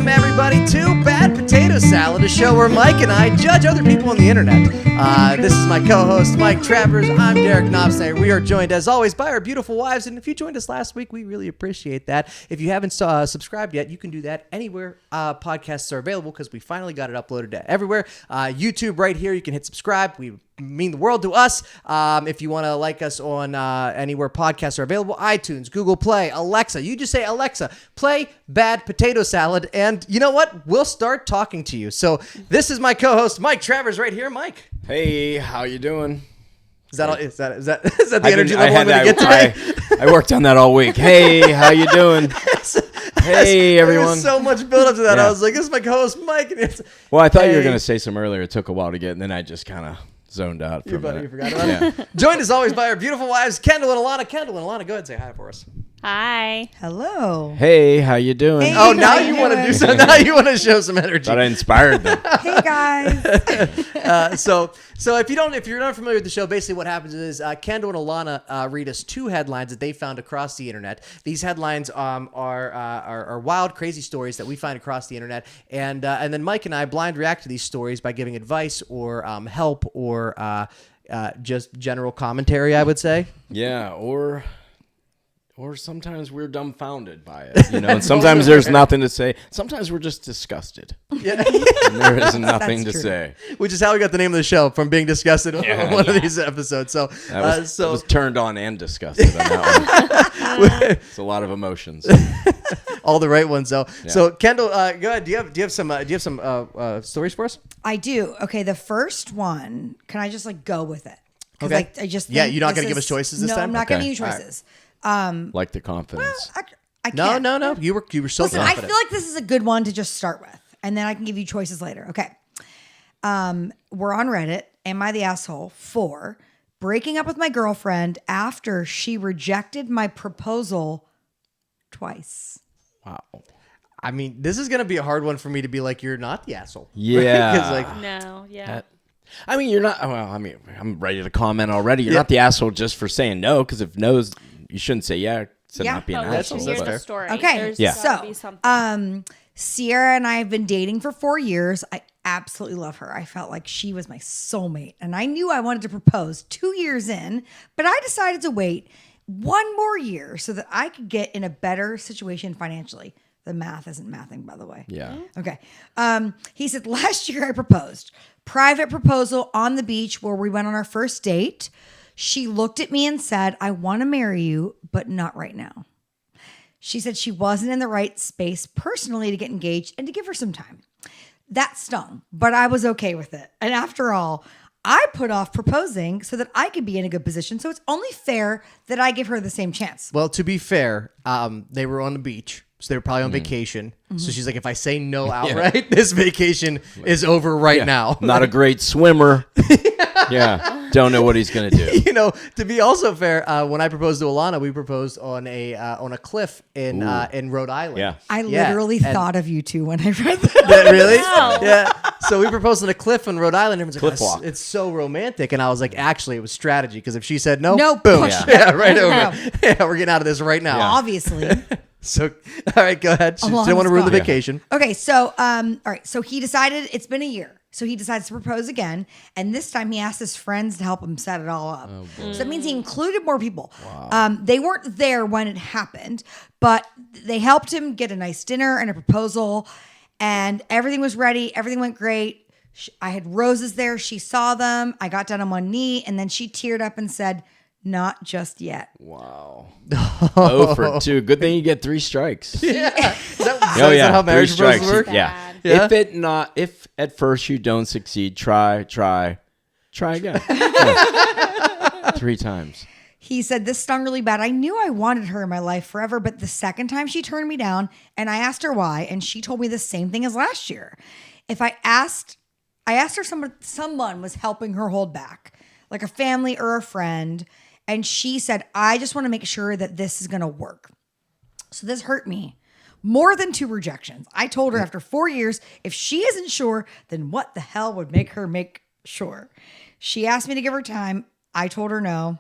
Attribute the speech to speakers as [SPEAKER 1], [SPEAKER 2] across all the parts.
[SPEAKER 1] Welcome, everybody, to Bad Potato Salad, a show where Mike and I judge other people on the internet. This is my co-host, Mike Travers. I'm Derek Knobsner. We are joined, as always, by our beautiful wives. And if you joined us last week, we really appreciate that. If you haven't subscribed yet, you can do that anywhere podcasts are available because we finally got it uploaded to everywhere. YouTube right here, you can hit subscribe. We mean the world to us. If you want to like us on anywhere podcasts are available, iTunes, Google Play, Alexa. You just say, Alexa, play Bad Potato Salad, and you know what? We'll start talking to you. So this is my co-host, Mike Travers, right here. Mike.
[SPEAKER 2] Hey, how you doing?
[SPEAKER 1] Is that the energy level I'm going to get today?
[SPEAKER 2] I worked on that all week. Hey, how you doing? Hey, everyone.
[SPEAKER 1] There's so much build up to that. Yeah. I was like, this is my co-host, Mike. And
[SPEAKER 2] well, I thought you were going to say some earlier. It took a while to get, and then I just kind of zoned out for a minute.
[SPEAKER 1] You forgot about it? Joined as always by our beautiful wives, Kendall and Alana. Kendall and Alana, go ahead and say hi for us.
[SPEAKER 3] Hi.
[SPEAKER 4] Hello.
[SPEAKER 2] Hey, how you doing?
[SPEAKER 1] Hey, oh, now you want to do something. Now you want to show some energy.
[SPEAKER 2] Thought I inspired them.
[SPEAKER 4] Hey guys.
[SPEAKER 1] So if you're not familiar with the show, basically what happens is Kendall and Alana read us two headlines that they found across the internet. These headlines are wild, crazy stories that we find across the internet, and then Mike and I blind react to these stories by giving advice or help or just general commentary, I would say.
[SPEAKER 2] Yeah, or sometimes we're dumbfounded by it, and sometimes there's nothing to say. Sometimes we're just disgusted. Yeah. And there is nothing to say.
[SPEAKER 1] Which is how we got the name of the show, from being disgusted on one of these episodes. So
[SPEAKER 2] I was turned on and disgusted on that one. It's a lot of emotions.
[SPEAKER 1] All the right ones, though. Yeah. So Kendall, go ahead. Do you have some stories for us?
[SPEAKER 4] I do. Okay, the first one. Can I just go with it?
[SPEAKER 1] Okay. I just you're not going to give us choices this time.
[SPEAKER 4] No, I'm not going to give you choices.
[SPEAKER 2] Like the confidence.
[SPEAKER 4] Well, I can't.
[SPEAKER 1] No. You were so
[SPEAKER 4] Listen,
[SPEAKER 1] confident.
[SPEAKER 4] I feel like this is a good one to just start with, and then I can give you choices later. Okay. We're on Reddit. Am I the asshole for breaking up with my girlfriend after she rejected my proposal twice?
[SPEAKER 2] Wow.
[SPEAKER 1] I mean, this is going to be a hard one for me to be like, you're not the asshole.
[SPEAKER 2] Yeah.
[SPEAKER 1] Right?
[SPEAKER 3] No, yeah.
[SPEAKER 2] I mean, you're not. Well, I mean, I'm ready to comment already. You're not the asshole just for saying no, because if no's, you shouldn't say yeah. Not being an asshole.
[SPEAKER 3] Here's the story.
[SPEAKER 4] Okay. So, Sierra and I have been dating for 4 years. I absolutely love her. I felt like she was my soulmate, and I knew I wanted to propose 2 years in, but I decided to wait 1 more year so that I could get in a better situation financially. The math isn't mathing, by the way.
[SPEAKER 2] Yeah.
[SPEAKER 4] Okay. He said, last year I proposed. Private proposal on the beach where we went on our first date. She looked at me and said, I want to marry you, but not right now. She said she wasn't in the right space personally to get engaged and to give her some time. That stung, but I was okay with it. And after all, I put off proposing so that I could be in a good position. So it's only fair that I give her the same chance.
[SPEAKER 1] Well, to be fair, they were on the beach. So they were probably on vacation. Mm-hmm. So she's like, if I say no outright, this vacation is over now.
[SPEAKER 2] Not a great swimmer. Yeah. Don't know what he's going to do.
[SPEAKER 1] To be also fair, when I proposed to Alana, we proposed on a cliff in Rhode Island.
[SPEAKER 2] Yeah.
[SPEAKER 4] I literally thought of you two when I read that.
[SPEAKER 1] Really?
[SPEAKER 3] Wow.
[SPEAKER 1] Yeah. So we proposed on a cliff in Rhode Island. Everyone's like,
[SPEAKER 2] cliff walk.
[SPEAKER 1] It's so romantic. And I was like, actually, it was strategy. Because if she said no,
[SPEAKER 4] boom.
[SPEAKER 1] Right over. Yeah, we're getting out of this right now.
[SPEAKER 4] Yeah. Obviously.
[SPEAKER 1] So, all right, go ahead. She didn't want to ruin the vacation.
[SPEAKER 4] Okay, so, all right. So he decided it's been a year. So he decides to propose again. And this time he asked his friends to help him set it all up. So that means he included more people. Wow. They weren't there when it happened, but they helped him get a nice dinner and a proposal. And everything was ready. Everything went great. I had roses there. She saw them. I got down on one knee. And then she teared up and said, not just yet.
[SPEAKER 2] Wow. 0 for 2. Good thing you get 3 strikes.
[SPEAKER 1] Yeah. Is that
[SPEAKER 2] how
[SPEAKER 1] marriage proposals work?
[SPEAKER 2] Yeah. If at first you don't succeed, try again. 3 times.
[SPEAKER 4] He said, this stung really bad. I knew I wanted her in my life forever, but the second time she turned me down and I asked her why, and she told me the same thing as last year. If I asked her someone was helping her hold back, like a family or a friend, and she said, I just want to make sure that this is going to work. So this hurt me more than 2 rejections. I told her after 4 years, if she isn't sure, then what the hell would make her make sure? She asked me to give her time. I told her no.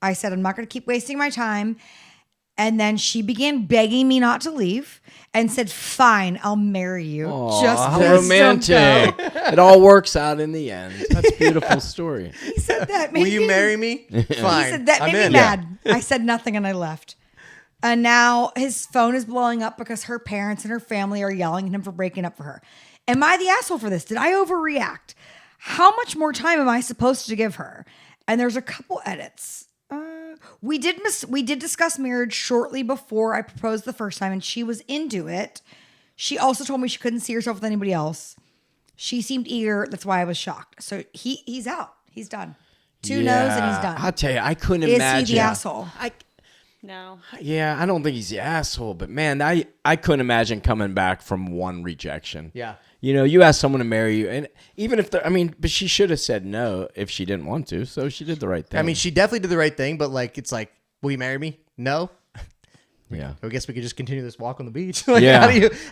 [SPEAKER 4] I said, I'm not going to keep wasting my time. And then she began begging me not to leave and said, fine, I'll marry you.
[SPEAKER 2] How
[SPEAKER 4] please don't go."
[SPEAKER 2] romantic. It all works out in the end. That's a beautiful story.
[SPEAKER 4] He said that.
[SPEAKER 1] Will you marry me? Fine.
[SPEAKER 4] He said that made me mad. I said nothing and I left. And now his phone is blowing up because her parents and her family are yelling at him for breaking up for her. Am I the asshole for this? Did I overreact? How much more time am I supposed to give her? And there's a couple edits. We did discuss marriage shortly before I proposed the first time, and she was into it. She also told me she couldn't see herself with anybody else. She seemed eager. That's why I was shocked. So he's out. He's done. Two no's and he's done.
[SPEAKER 2] I'll tell you, I couldn't
[SPEAKER 4] Is
[SPEAKER 2] imagine.
[SPEAKER 4] he the asshole?
[SPEAKER 3] No.
[SPEAKER 2] Yeah, I don't think he's the asshole, but man, I couldn't imagine coming back from one rejection.
[SPEAKER 1] Yeah.
[SPEAKER 2] You know, you ask someone to marry you, and even if but she should have said no if she didn't want to, so she did the right thing.
[SPEAKER 1] I mean, she definitely did the right thing, but like, it's like, will you marry me? No.
[SPEAKER 2] Yeah.
[SPEAKER 1] I guess we could just continue this walk on the beach. Like,
[SPEAKER 2] Yeah.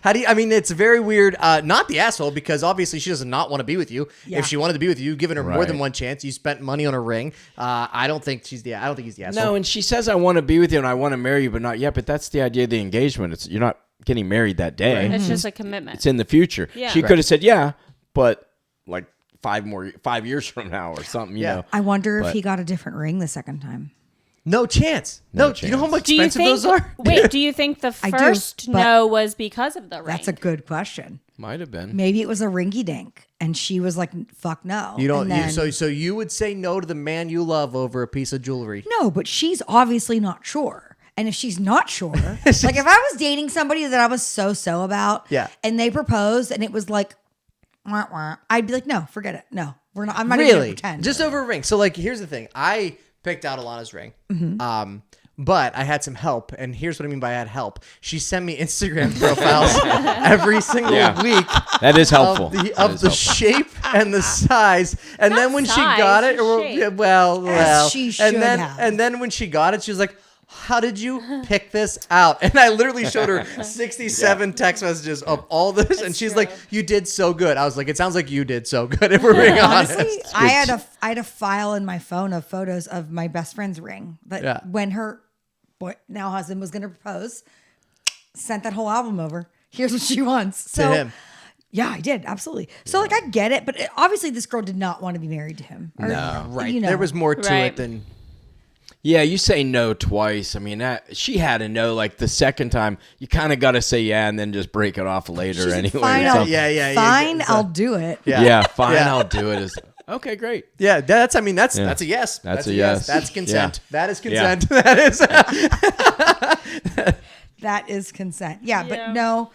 [SPEAKER 1] How do you, I mean, it's very weird. Not the asshole, because obviously she does not want to be with you.
[SPEAKER 4] Yeah.
[SPEAKER 1] If she wanted to be with you, you've given her more
[SPEAKER 2] Right.
[SPEAKER 1] than one chance. You spent money on a ring. I don't think he's the asshole.
[SPEAKER 2] No, and she says, I want to be with you and I want to marry you, but not yet. But that's the idea of the engagement. You're not getting married that day.
[SPEAKER 3] It's just a commitment.
[SPEAKER 2] It's in the future.
[SPEAKER 3] Yeah.
[SPEAKER 2] She could have said, yeah, but like 5 years from now or something, you know.
[SPEAKER 4] I wonder if
[SPEAKER 2] But-
[SPEAKER 4] he got a different ring the second time.
[SPEAKER 1] No chance. No, do you know how
[SPEAKER 2] chance.
[SPEAKER 1] expensive those are?
[SPEAKER 3] Wait, do you think the
[SPEAKER 4] I do,
[SPEAKER 3] first
[SPEAKER 4] but
[SPEAKER 3] no was because of the ring?
[SPEAKER 4] That's a good question.
[SPEAKER 2] Might have been.
[SPEAKER 4] Maybe it was a rinky dink, and she was like, "Fuck no."
[SPEAKER 1] You don't.
[SPEAKER 4] And then,
[SPEAKER 1] So you would say no to the man you love over a piece of jewelry?
[SPEAKER 4] no, but she's obviously not sure. And if she's not sure, like if I was dating somebody that I was so about,
[SPEAKER 1] Yeah.
[SPEAKER 4] and they proposed, and it was like, wah, wah, I'd be like, no, forget it. No, we're not. I'm not even gonna
[SPEAKER 1] Really?
[SPEAKER 4] pretend.
[SPEAKER 1] Just over a ring. So like, here's the thing. I picked out Alana's ring. But I had some help, and here's what I mean by I had help. She sent me Instagram profiles every single week
[SPEAKER 2] That is helpful.
[SPEAKER 1] of the shape and the size. And then when she
[SPEAKER 3] size,
[SPEAKER 1] got it,
[SPEAKER 3] shape.
[SPEAKER 4] As she should have.
[SPEAKER 1] and then when she got it, she was like, how did you pick this out? And I literally showed her 67 text messages of all this, and she's like, you did so good. I was like, it sounds like you did so good, if we're being honest.
[SPEAKER 4] Honestly, I had a file in my phone of photos of my best friend's ring. But when her now husband was going to propose, sent that whole album over. Here's what she wants. So,
[SPEAKER 1] To him.
[SPEAKER 4] Yeah, I did. Absolutely. So like, I get it. But obviously this girl did not want to be married to him. Or,
[SPEAKER 1] Right.
[SPEAKER 4] You know.
[SPEAKER 1] There was more to
[SPEAKER 3] Right.
[SPEAKER 1] it than...
[SPEAKER 2] Yeah, you say no twice. I mean, she had a no. Like the second time, you kind of got to say yeah, and then just break it off later
[SPEAKER 4] She's
[SPEAKER 2] anyway.
[SPEAKER 4] fine,
[SPEAKER 2] So-
[SPEAKER 4] Fine, I'll do it.
[SPEAKER 2] yeah, fine.
[SPEAKER 1] Yeah.
[SPEAKER 2] I'll do it. Okay, great.
[SPEAKER 1] Yeah, that's a yes.
[SPEAKER 2] That's a yes.
[SPEAKER 1] That's consent.
[SPEAKER 2] Yeah.
[SPEAKER 1] That is consent. That is...
[SPEAKER 4] That is consent. Yeah,
[SPEAKER 3] Yeah.
[SPEAKER 4] but no,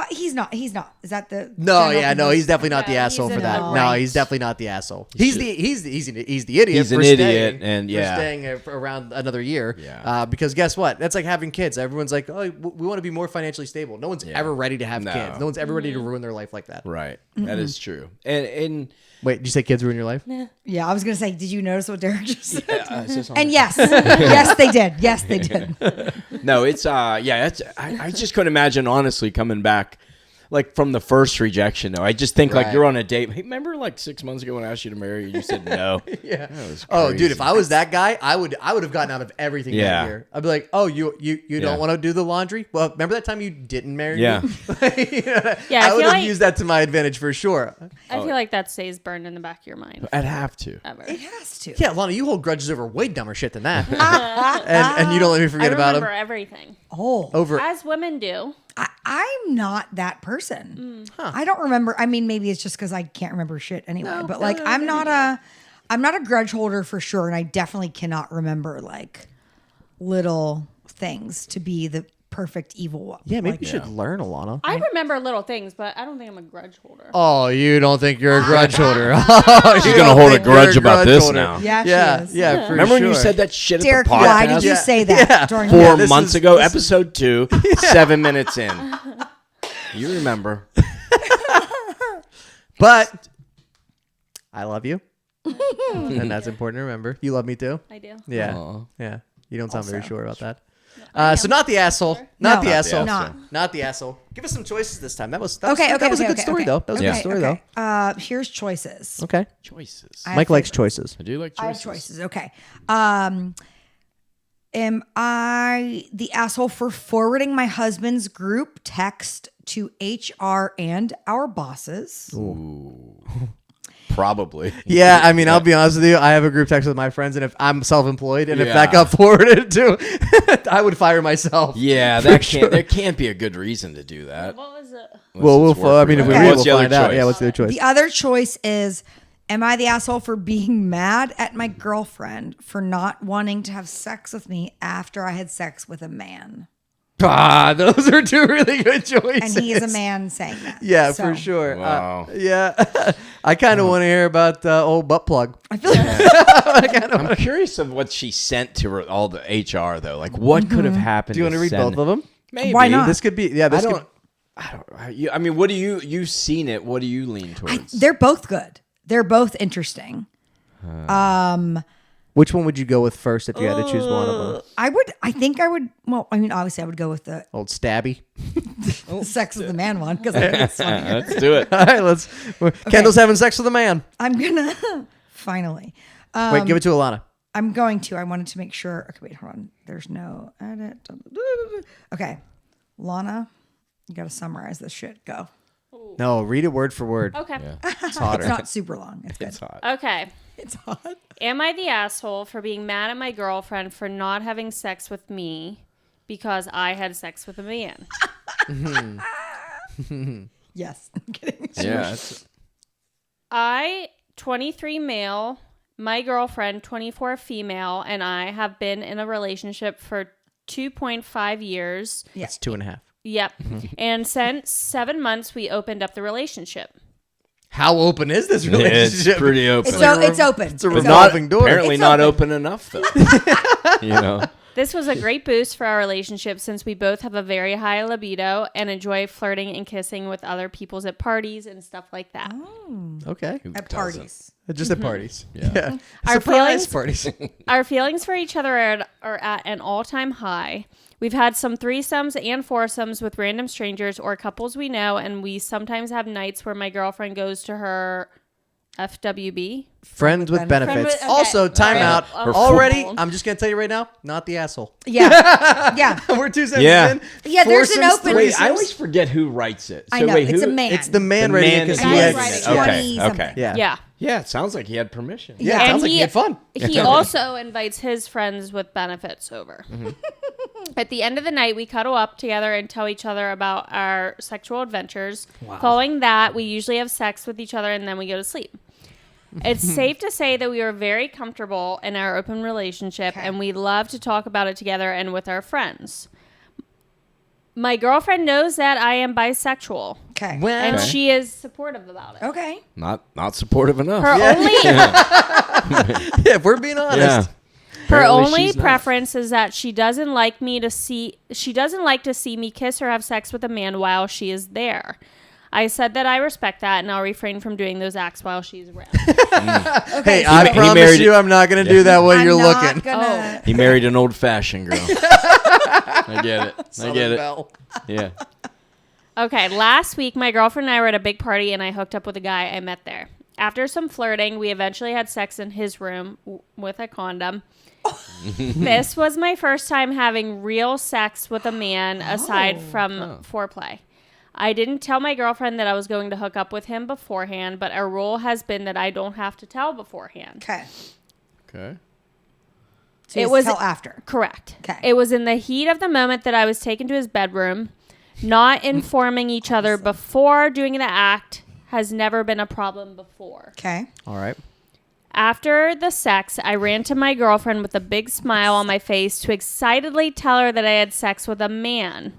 [SPEAKER 4] he's not. Is that the
[SPEAKER 1] No,
[SPEAKER 4] general
[SPEAKER 1] no, he's definitely not the
[SPEAKER 3] Yeah,
[SPEAKER 1] asshole
[SPEAKER 3] he's
[SPEAKER 1] for
[SPEAKER 3] in
[SPEAKER 1] that.
[SPEAKER 3] the
[SPEAKER 1] No,
[SPEAKER 3] right.
[SPEAKER 1] he's definitely not the asshole. He's the idiot.
[SPEAKER 2] He's
[SPEAKER 1] for
[SPEAKER 2] an idiot,
[SPEAKER 1] staying,
[SPEAKER 2] and
[SPEAKER 1] for staying around another year.
[SPEAKER 2] Yeah.
[SPEAKER 1] Because guess what? That's like having kids. Everyone's like, oh, we want to be more financially stable. No one's ever ready to have
[SPEAKER 2] No.
[SPEAKER 1] kids. No one's ever ready to ruin their life like that.
[SPEAKER 2] Right. That is true. And
[SPEAKER 1] Wait, did you say kids ruin your life?
[SPEAKER 4] Yeah, I was gonna say, did you notice what Derek just said?
[SPEAKER 2] is this on
[SPEAKER 4] And yes, yes, they did. Yes, they did.
[SPEAKER 2] No, it's it's I just couldn't imagine honestly coming back like from the first rejection though. I just think like
[SPEAKER 1] Right.
[SPEAKER 2] you're on a date. Hey, remember like 6 months ago when I asked you to marry you, you said no.
[SPEAKER 1] Yeah.
[SPEAKER 2] That was
[SPEAKER 1] Oh, dude,
[SPEAKER 2] crazy.
[SPEAKER 1] if I was that guy, I would have gotten out of everything
[SPEAKER 2] Yeah.
[SPEAKER 1] that year. I'd be like, oh, you
[SPEAKER 2] Yeah.
[SPEAKER 1] don't want to do the laundry? Well, remember that time you didn't marry
[SPEAKER 2] Yeah.
[SPEAKER 1] me?
[SPEAKER 3] Yeah, I
[SPEAKER 1] I would
[SPEAKER 3] feel
[SPEAKER 1] have
[SPEAKER 3] like-
[SPEAKER 1] used that to my advantage for sure.
[SPEAKER 3] I feel like that stays burned in the back of your mind
[SPEAKER 2] I'd have to.
[SPEAKER 3] ever.
[SPEAKER 4] It has to.
[SPEAKER 1] Yeah, Lana, you hold grudges over way dumber shit than that. and you don't let me
[SPEAKER 3] I
[SPEAKER 1] forget about
[SPEAKER 3] remember
[SPEAKER 1] them.
[SPEAKER 3] everything,
[SPEAKER 4] Oh,
[SPEAKER 1] Over
[SPEAKER 3] as women do.
[SPEAKER 4] I'm not that person. I don't remember. I mean, maybe it's just because I can't remember shit anyway. But like, I'm not a grudge holder for sure, and I definitely cannot remember like little things to be the perfect evil one.
[SPEAKER 1] Yeah, maybe
[SPEAKER 4] Like,
[SPEAKER 1] you should learn, Alana.
[SPEAKER 3] I remember little things, but I don't think I'm a grudge holder.
[SPEAKER 1] Oh, you don't think you're a grudge holder?
[SPEAKER 2] She's gonna hold a grudge about this now.
[SPEAKER 4] Yeah,
[SPEAKER 1] Yeah,
[SPEAKER 4] she is.
[SPEAKER 1] yeah. For
[SPEAKER 2] Remember when you
[SPEAKER 1] sure.
[SPEAKER 2] said that shit
[SPEAKER 4] Derek,
[SPEAKER 2] at the podcast?
[SPEAKER 4] why did you say that
[SPEAKER 1] Yeah.
[SPEAKER 4] during
[SPEAKER 2] Four
[SPEAKER 1] this
[SPEAKER 2] months
[SPEAKER 1] is-
[SPEAKER 2] ago, episode 2, 7 minutes in. You remember.
[SPEAKER 1] But I love you, and that's important to remember. You love me too.
[SPEAKER 3] I do.
[SPEAKER 1] Yeah,
[SPEAKER 2] Aw.
[SPEAKER 1] yeah. You don't sound very
[SPEAKER 4] Also.
[SPEAKER 1] sure about that. So not the asshole, not
[SPEAKER 4] No.
[SPEAKER 1] the
[SPEAKER 4] Not the
[SPEAKER 1] asshole,
[SPEAKER 4] Not.
[SPEAKER 1] not the asshole. Give us some choices this time. That was
[SPEAKER 4] Okay, okay,
[SPEAKER 1] that was a
[SPEAKER 4] okay,
[SPEAKER 1] good
[SPEAKER 4] okay,
[SPEAKER 1] story
[SPEAKER 4] okay.
[SPEAKER 1] though. That was a
[SPEAKER 2] Yeah.
[SPEAKER 1] good story
[SPEAKER 4] Okay. Here's choices.
[SPEAKER 1] though. Okay,
[SPEAKER 2] Choices.
[SPEAKER 4] I have
[SPEAKER 1] Mike likes
[SPEAKER 4] favorites.
[SPEAKER 1] choices.
[SPEAKER 2] I do like
[SPEAKER 4] I have
[SPEAKER 2] choices.
[SPEAKER 4] choices. Okay. Am I the asshole for forwarding my husband's group text to HR and our bosses?
[SPEAKER 2] Probably.
[SPEAKER 1] Yeah, I mean, I'll be honest with you. I have a group text with my friends, and if I'm self-employed, and if that got forwarded to, I would fire myself.
[SPEAKER 2] Yeah, there can't be a good reason to do that.
[SPEAKER 3] What was it?
[SPEAKER 1] I mean, if we read,
[SPEAKER 2] What's the
[SPEAKER 1] we'll
[SPEAKER 2] other
[SPEAKER 1] find out.
[SPEAKER 2] choice?
[SPEAKER 1] Yeah, what's the other choice?
[SPEAKER 4] The other choice is, am I the asshole for being mad at my girlfriend for not wanting to have sex with me after I had sex with a man?
[SPEAKER 1] Those are two really good choices.
[SPEAKER 4] And he is a man saying that.
[SPEAKER 1] Yeah,
[SPEAKER 4] So,
[SPEAKER 1] for sure.
[SPEAKER 2] Wow.
[SPEAKER 1] Yeah, I kind of want to hear about old butt plug.
[SPEAKER 4] I feel like
[SPEAKER 2] I'm curious of what she sent to all the HR though. Like, what could have happened?
[SPEAKER 1] Do you want to read both of them?
[SPEAKER 2] Maybe.
[SPEAKER 4] Why not?
[SPEAKER 1] This could be. Yeah, this could.
[SPEAKER 2] I mean, what do you've seen it? What do you lean towards?
[SPEAKER 4] they're both good. They're both interesting.
[SPEAKER 1] Which one would you go with first if you had to choose one of them?
[SPEAKER 4] I think I would. Well, I mean, obviously, I would go with the
[SPEAKER 1] Old stabby.
[SPEAKER 4] sex with the man one because I think it's funnier.
[SPEAKER 2] Let's do it.
[SPEAKER 1] All right, Kendall's having sex with a man.
[SPEAKER 4] I'm gonna finally.
[SPEAKER 1] Wait, give it to Alana.
[SPEAKER 4] I'm going to. I wanted to make sure. Okay, wait, hold on. There's no edit. Okay, Lana, you got to summarize this shit. Go.
[SPEAKER 1] No, read it word for word.
[SPEAKER 3] Okay.
[SPEAKER 1] It's hotter.
[SPEAKER 4] It's not super long. It's good.
[SPEAKER 2] It's hot.
[SPEAKER 3] Okay.
[SPEAKER 4] It's hot.
[SPEAKER 3] Am I the asshole for being mad at my girlfriend for not having sex with me because I had sex with a man?
[SPEAKER 4] Yes. I'm kidding.
[SPEAKER 2] Yeah.
[SPEAKER 3] I, 23 male, my girlfriend, 24 female, and I have been in a relationship for 2.5 years.
[SPEAKER 1] That's 2.5.
[SPEAKER 3] Yep. And since 7 months, we opened up the relationship.
[SPEAKER 1] How open is this relationship?
[SPEAKER 2] It's pretty open.
[SPEAKER 4] It's open.
[SPEAKER 1] It's a
[SPEAKER 2] But
[SPEAKER 1] revolving door.
[SPEAKER 2] Apparently
[SPEAKER 4] It's
[SPEAKER 2] not
[SPEAKER 4] open.
[SPEAKER 2] open enough though. You know.
[SPEAKER 3] This was a great boost for our relationship since we both have a very high libido and enjoy flirting and kissing with other people's at parties and stuff like that.
[SPEAKER 1] Okay.
[SPEAKER 4] At parties.
[SPEAKER 1] Just at parties.
[SPEAKER 2] Yeah.
[SPEAKER 3] Our
[SPEAKER 1] Surprise
[SPEAKER 3] feelings-
[SPEAKER 1] parties.
[SPEAKER 3] Our feelings for each other are at an all-time high. We've had some threesomes and foursomes with random strangers or couples we know, and we sometimes have nights where my girlfriend goes to her FWB.
[SPEAKER 1] Friends with benefits.
[SPEAKER 3] Friend with- okay.
[SPEAKER 1] Also, time
[SPEAKER 3] All
[SPEAKER 1] out.
[SPEAKER 3] right. Her
[SPEAKER 1] Already,
[SPEAKER 3] football.
[SPEAKER 1] I'm just going to tell you right now, not the asshole.
[SPEAKER 4] Yeah. Yeah.
[SPEAKER 1] We're 2 sentences
[SPEAKER 2] Yeah.
[SPEAKER 1] in.
[SPEAKER 4] Yeah, there's an
[SPEAKER 1] Foursomes,
[SPEAKER 4] open-
[SPEAKER 2] Wait, I
[SPEAKER 1] threesomes.
[SPEAKER 2] always forget who writes it. So
[SPEAKER 4] I know.
[SPEAKER 2] wait,
[SPEAKER 4] It's
[SPEAKER 2] who?
[SPEAKER 4] a man.
[SPEAKER 1] It's the man
[SPEAKER 2] The
[SPEAKER 1] writing it
[SPEAKER 2] man
[SPEAKER 1] because
[SPEAKER 2] is
[SPEAKER 1] he
[SPEAKER 3] Guys
[SPEAKER 1] had
[SPEAKER 3] writing
[SPEAKER 1] sex.
[SPEAKER 3] it.
[SPEAKER 2] Okay.
[SPEAKER 4] 20-something.
[SPEAKER 2] Okay.
[SPEAKER 1] Yeah.
[SPEAKER 3] Yeah.
[SPEAKER 2] Yeah, it sounds like he had permission.
[SPEAKER 1] Yeah,
[SPEAKER 3] And
[SPEAKER 1] sounds like he had fun.
[SPEAKER 3] He also invites his friends with benefits over. At the end of the night, we cuddle up together and tell each other about our sexual adventures. Following that, we usually have sex with each other and then we go to sleep. It's safe to say that we are very comfortable in our open relationship and we love to talk about it together and with our friends. My girlfriend knows that I am bisexual
[SPEAKER 4] Okay.
[SPEAKER 1] Well,
[SPEAKER 3] and she is supportive about it.
[SPEAKER 4] Okay.
[SPEAKER 2] Not supportive enough.
[SPEAKER 3] Her only
[SPEAKER 1] yeah, if we're being honest.
[SPEAKER 2] yeah.
[SPEAKER 3] Her
[SPEAKER 2] Apparently
[SPEAKER 3] only
[SPEAKER 2] she's not.
[SPEAKER 3] preference is that she doesn't like to see me kiss or have sex with a man while she is there. I said that I respect that and I'll refrain from doing those acts while she's around.
[SPEAKER 1] Hey,
[SPEAKER 4] so-
[SPEAKER 1] I
[SPEAKER 2] He
[SPEAKER 1] promise
[SPEAKER 2] married-
[SPEAKER 1] you I'm not going to do that while
[SPEAKER 4] I'm
[SPEAKER 1] you're
[SPEAKER 4] not
[SPEAKER 1] looking.
[SPEAKER 4] Gonna,
[SPEAKER 2] He married an old-fashioned girl. I get it. I
[SPEAKER 1] Southern
[SPEAKER 2] get it.
[SPEAKER 1] Belle.
[SPEAKER 2] Yeah.
[SPEAKER 3] Okay, last week my girlfriend and I were at a big party and I hooked up with a guy I met there. After some flirting, we eventually had sex in his room with a condom. This was my first time having real sex with a man aside from foreplay. I didn't tell my girlfriend that I was going to hook up with him beforehand, but our rule has been that I don't have to tell beforehand.
[SPEAKER 4] okay.
[SPEAKER 2] Okay.
[SPEAKER 4] So
[SPEAKER 3] It was-
[SPEAKER 4] tell after.
[SPEAKER 3] Correct.
[SPEAKER 4] Okay.
[SPEAKER 3] It was in the heat of the moment that I was taken to his bedroom. Not informing each other before doing the act has never been a problem before.
[SPEAKER 4] Okay.
[SPEAKER 1] All right.
[SPEAKER 3] After the sex, I ran to my girlfriend with a big smile on my face to excitedly tell her that I had sex with a man.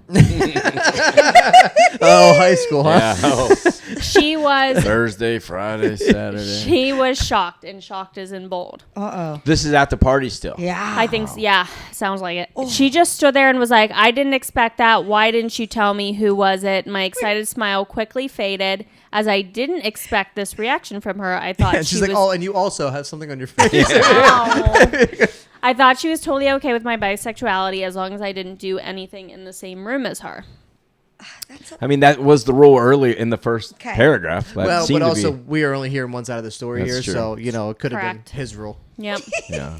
[SPEAKER 1] Oh, high school, huh?
[SPEAKER 2] Yeah. Oh,
[SPEAKER 3] She was
[SPEAKER 2] Thursday, Friday, Saturday.
[SPEAKER 3] she was shocked, and shocked is in bold.
[SPEAKER 4] Uh-oh.
[SPEAKER 2] This is at the party still.
[SPEAKER 4] Yeah.
[SPEAKER 3] I think, yeah, sounds like it. She just stood there and was like, I didn't expect that. Why didn't you tell me? Who was it? My excited smile quickly faded. As I didn't expect this reaction from her, I thought
[SPEAKER 1] And she's
[SPEAKER 3] she
[SPEAKER 1] like,
[SPEAKER 3] was...
[SPEAKER 1] oh, and you also have something on your face.
[SPEAKER 3] I thought she was totally okay with my bisexuality as long as I didn't do anything in the same room as her.
[SPEAKER 2] I mean, that was the rule earlier in the first
[SPEAKER 4] Okay.
[SPEAKER 2] paragraph. That
[SPEAKER 1] Well,
[SPEAKER 2] seemed
[SPEAKER 1] but
[SPEAKER 2] to
[SPEAKER 1] also,
[SPEAKER 2] be,
[SPEAKER 1] we are only hearing one side of the story
[SPEAKER 2] That's
[SPEAKER 1] here,
[SPEAKER 2] true.
[SPEAKER 1] so, it could have been
[SPEAKER 3] Correct.
[SPEAKER 1] his rule.
[SPEAKER 3] Yep.
[SPEAKER 2] yeah.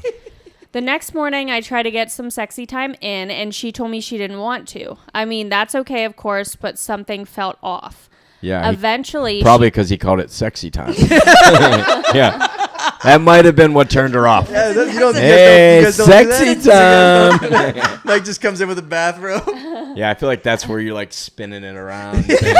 [SPEAKER 3] The next morning, I tried to get some sexy time in, and she told me she didn't want to. I mean, that's okay, of course, but something felt off.
[SPEAKER 2] Yeah.
[SPEAKER 3] Eventually,
[SPEAKER 2] Probably because he called it sexy time. Yeah. That might have been what turned her off.
[SPEAKER 1] Yeah,
[SPEAKER 2] Hey, sexy time.
[SPEAKER 1] Mike just comes in with a bathrobe.
[SPEAKER 2] Yeah, I feel like that's where you're like spinning it around. Saying sexy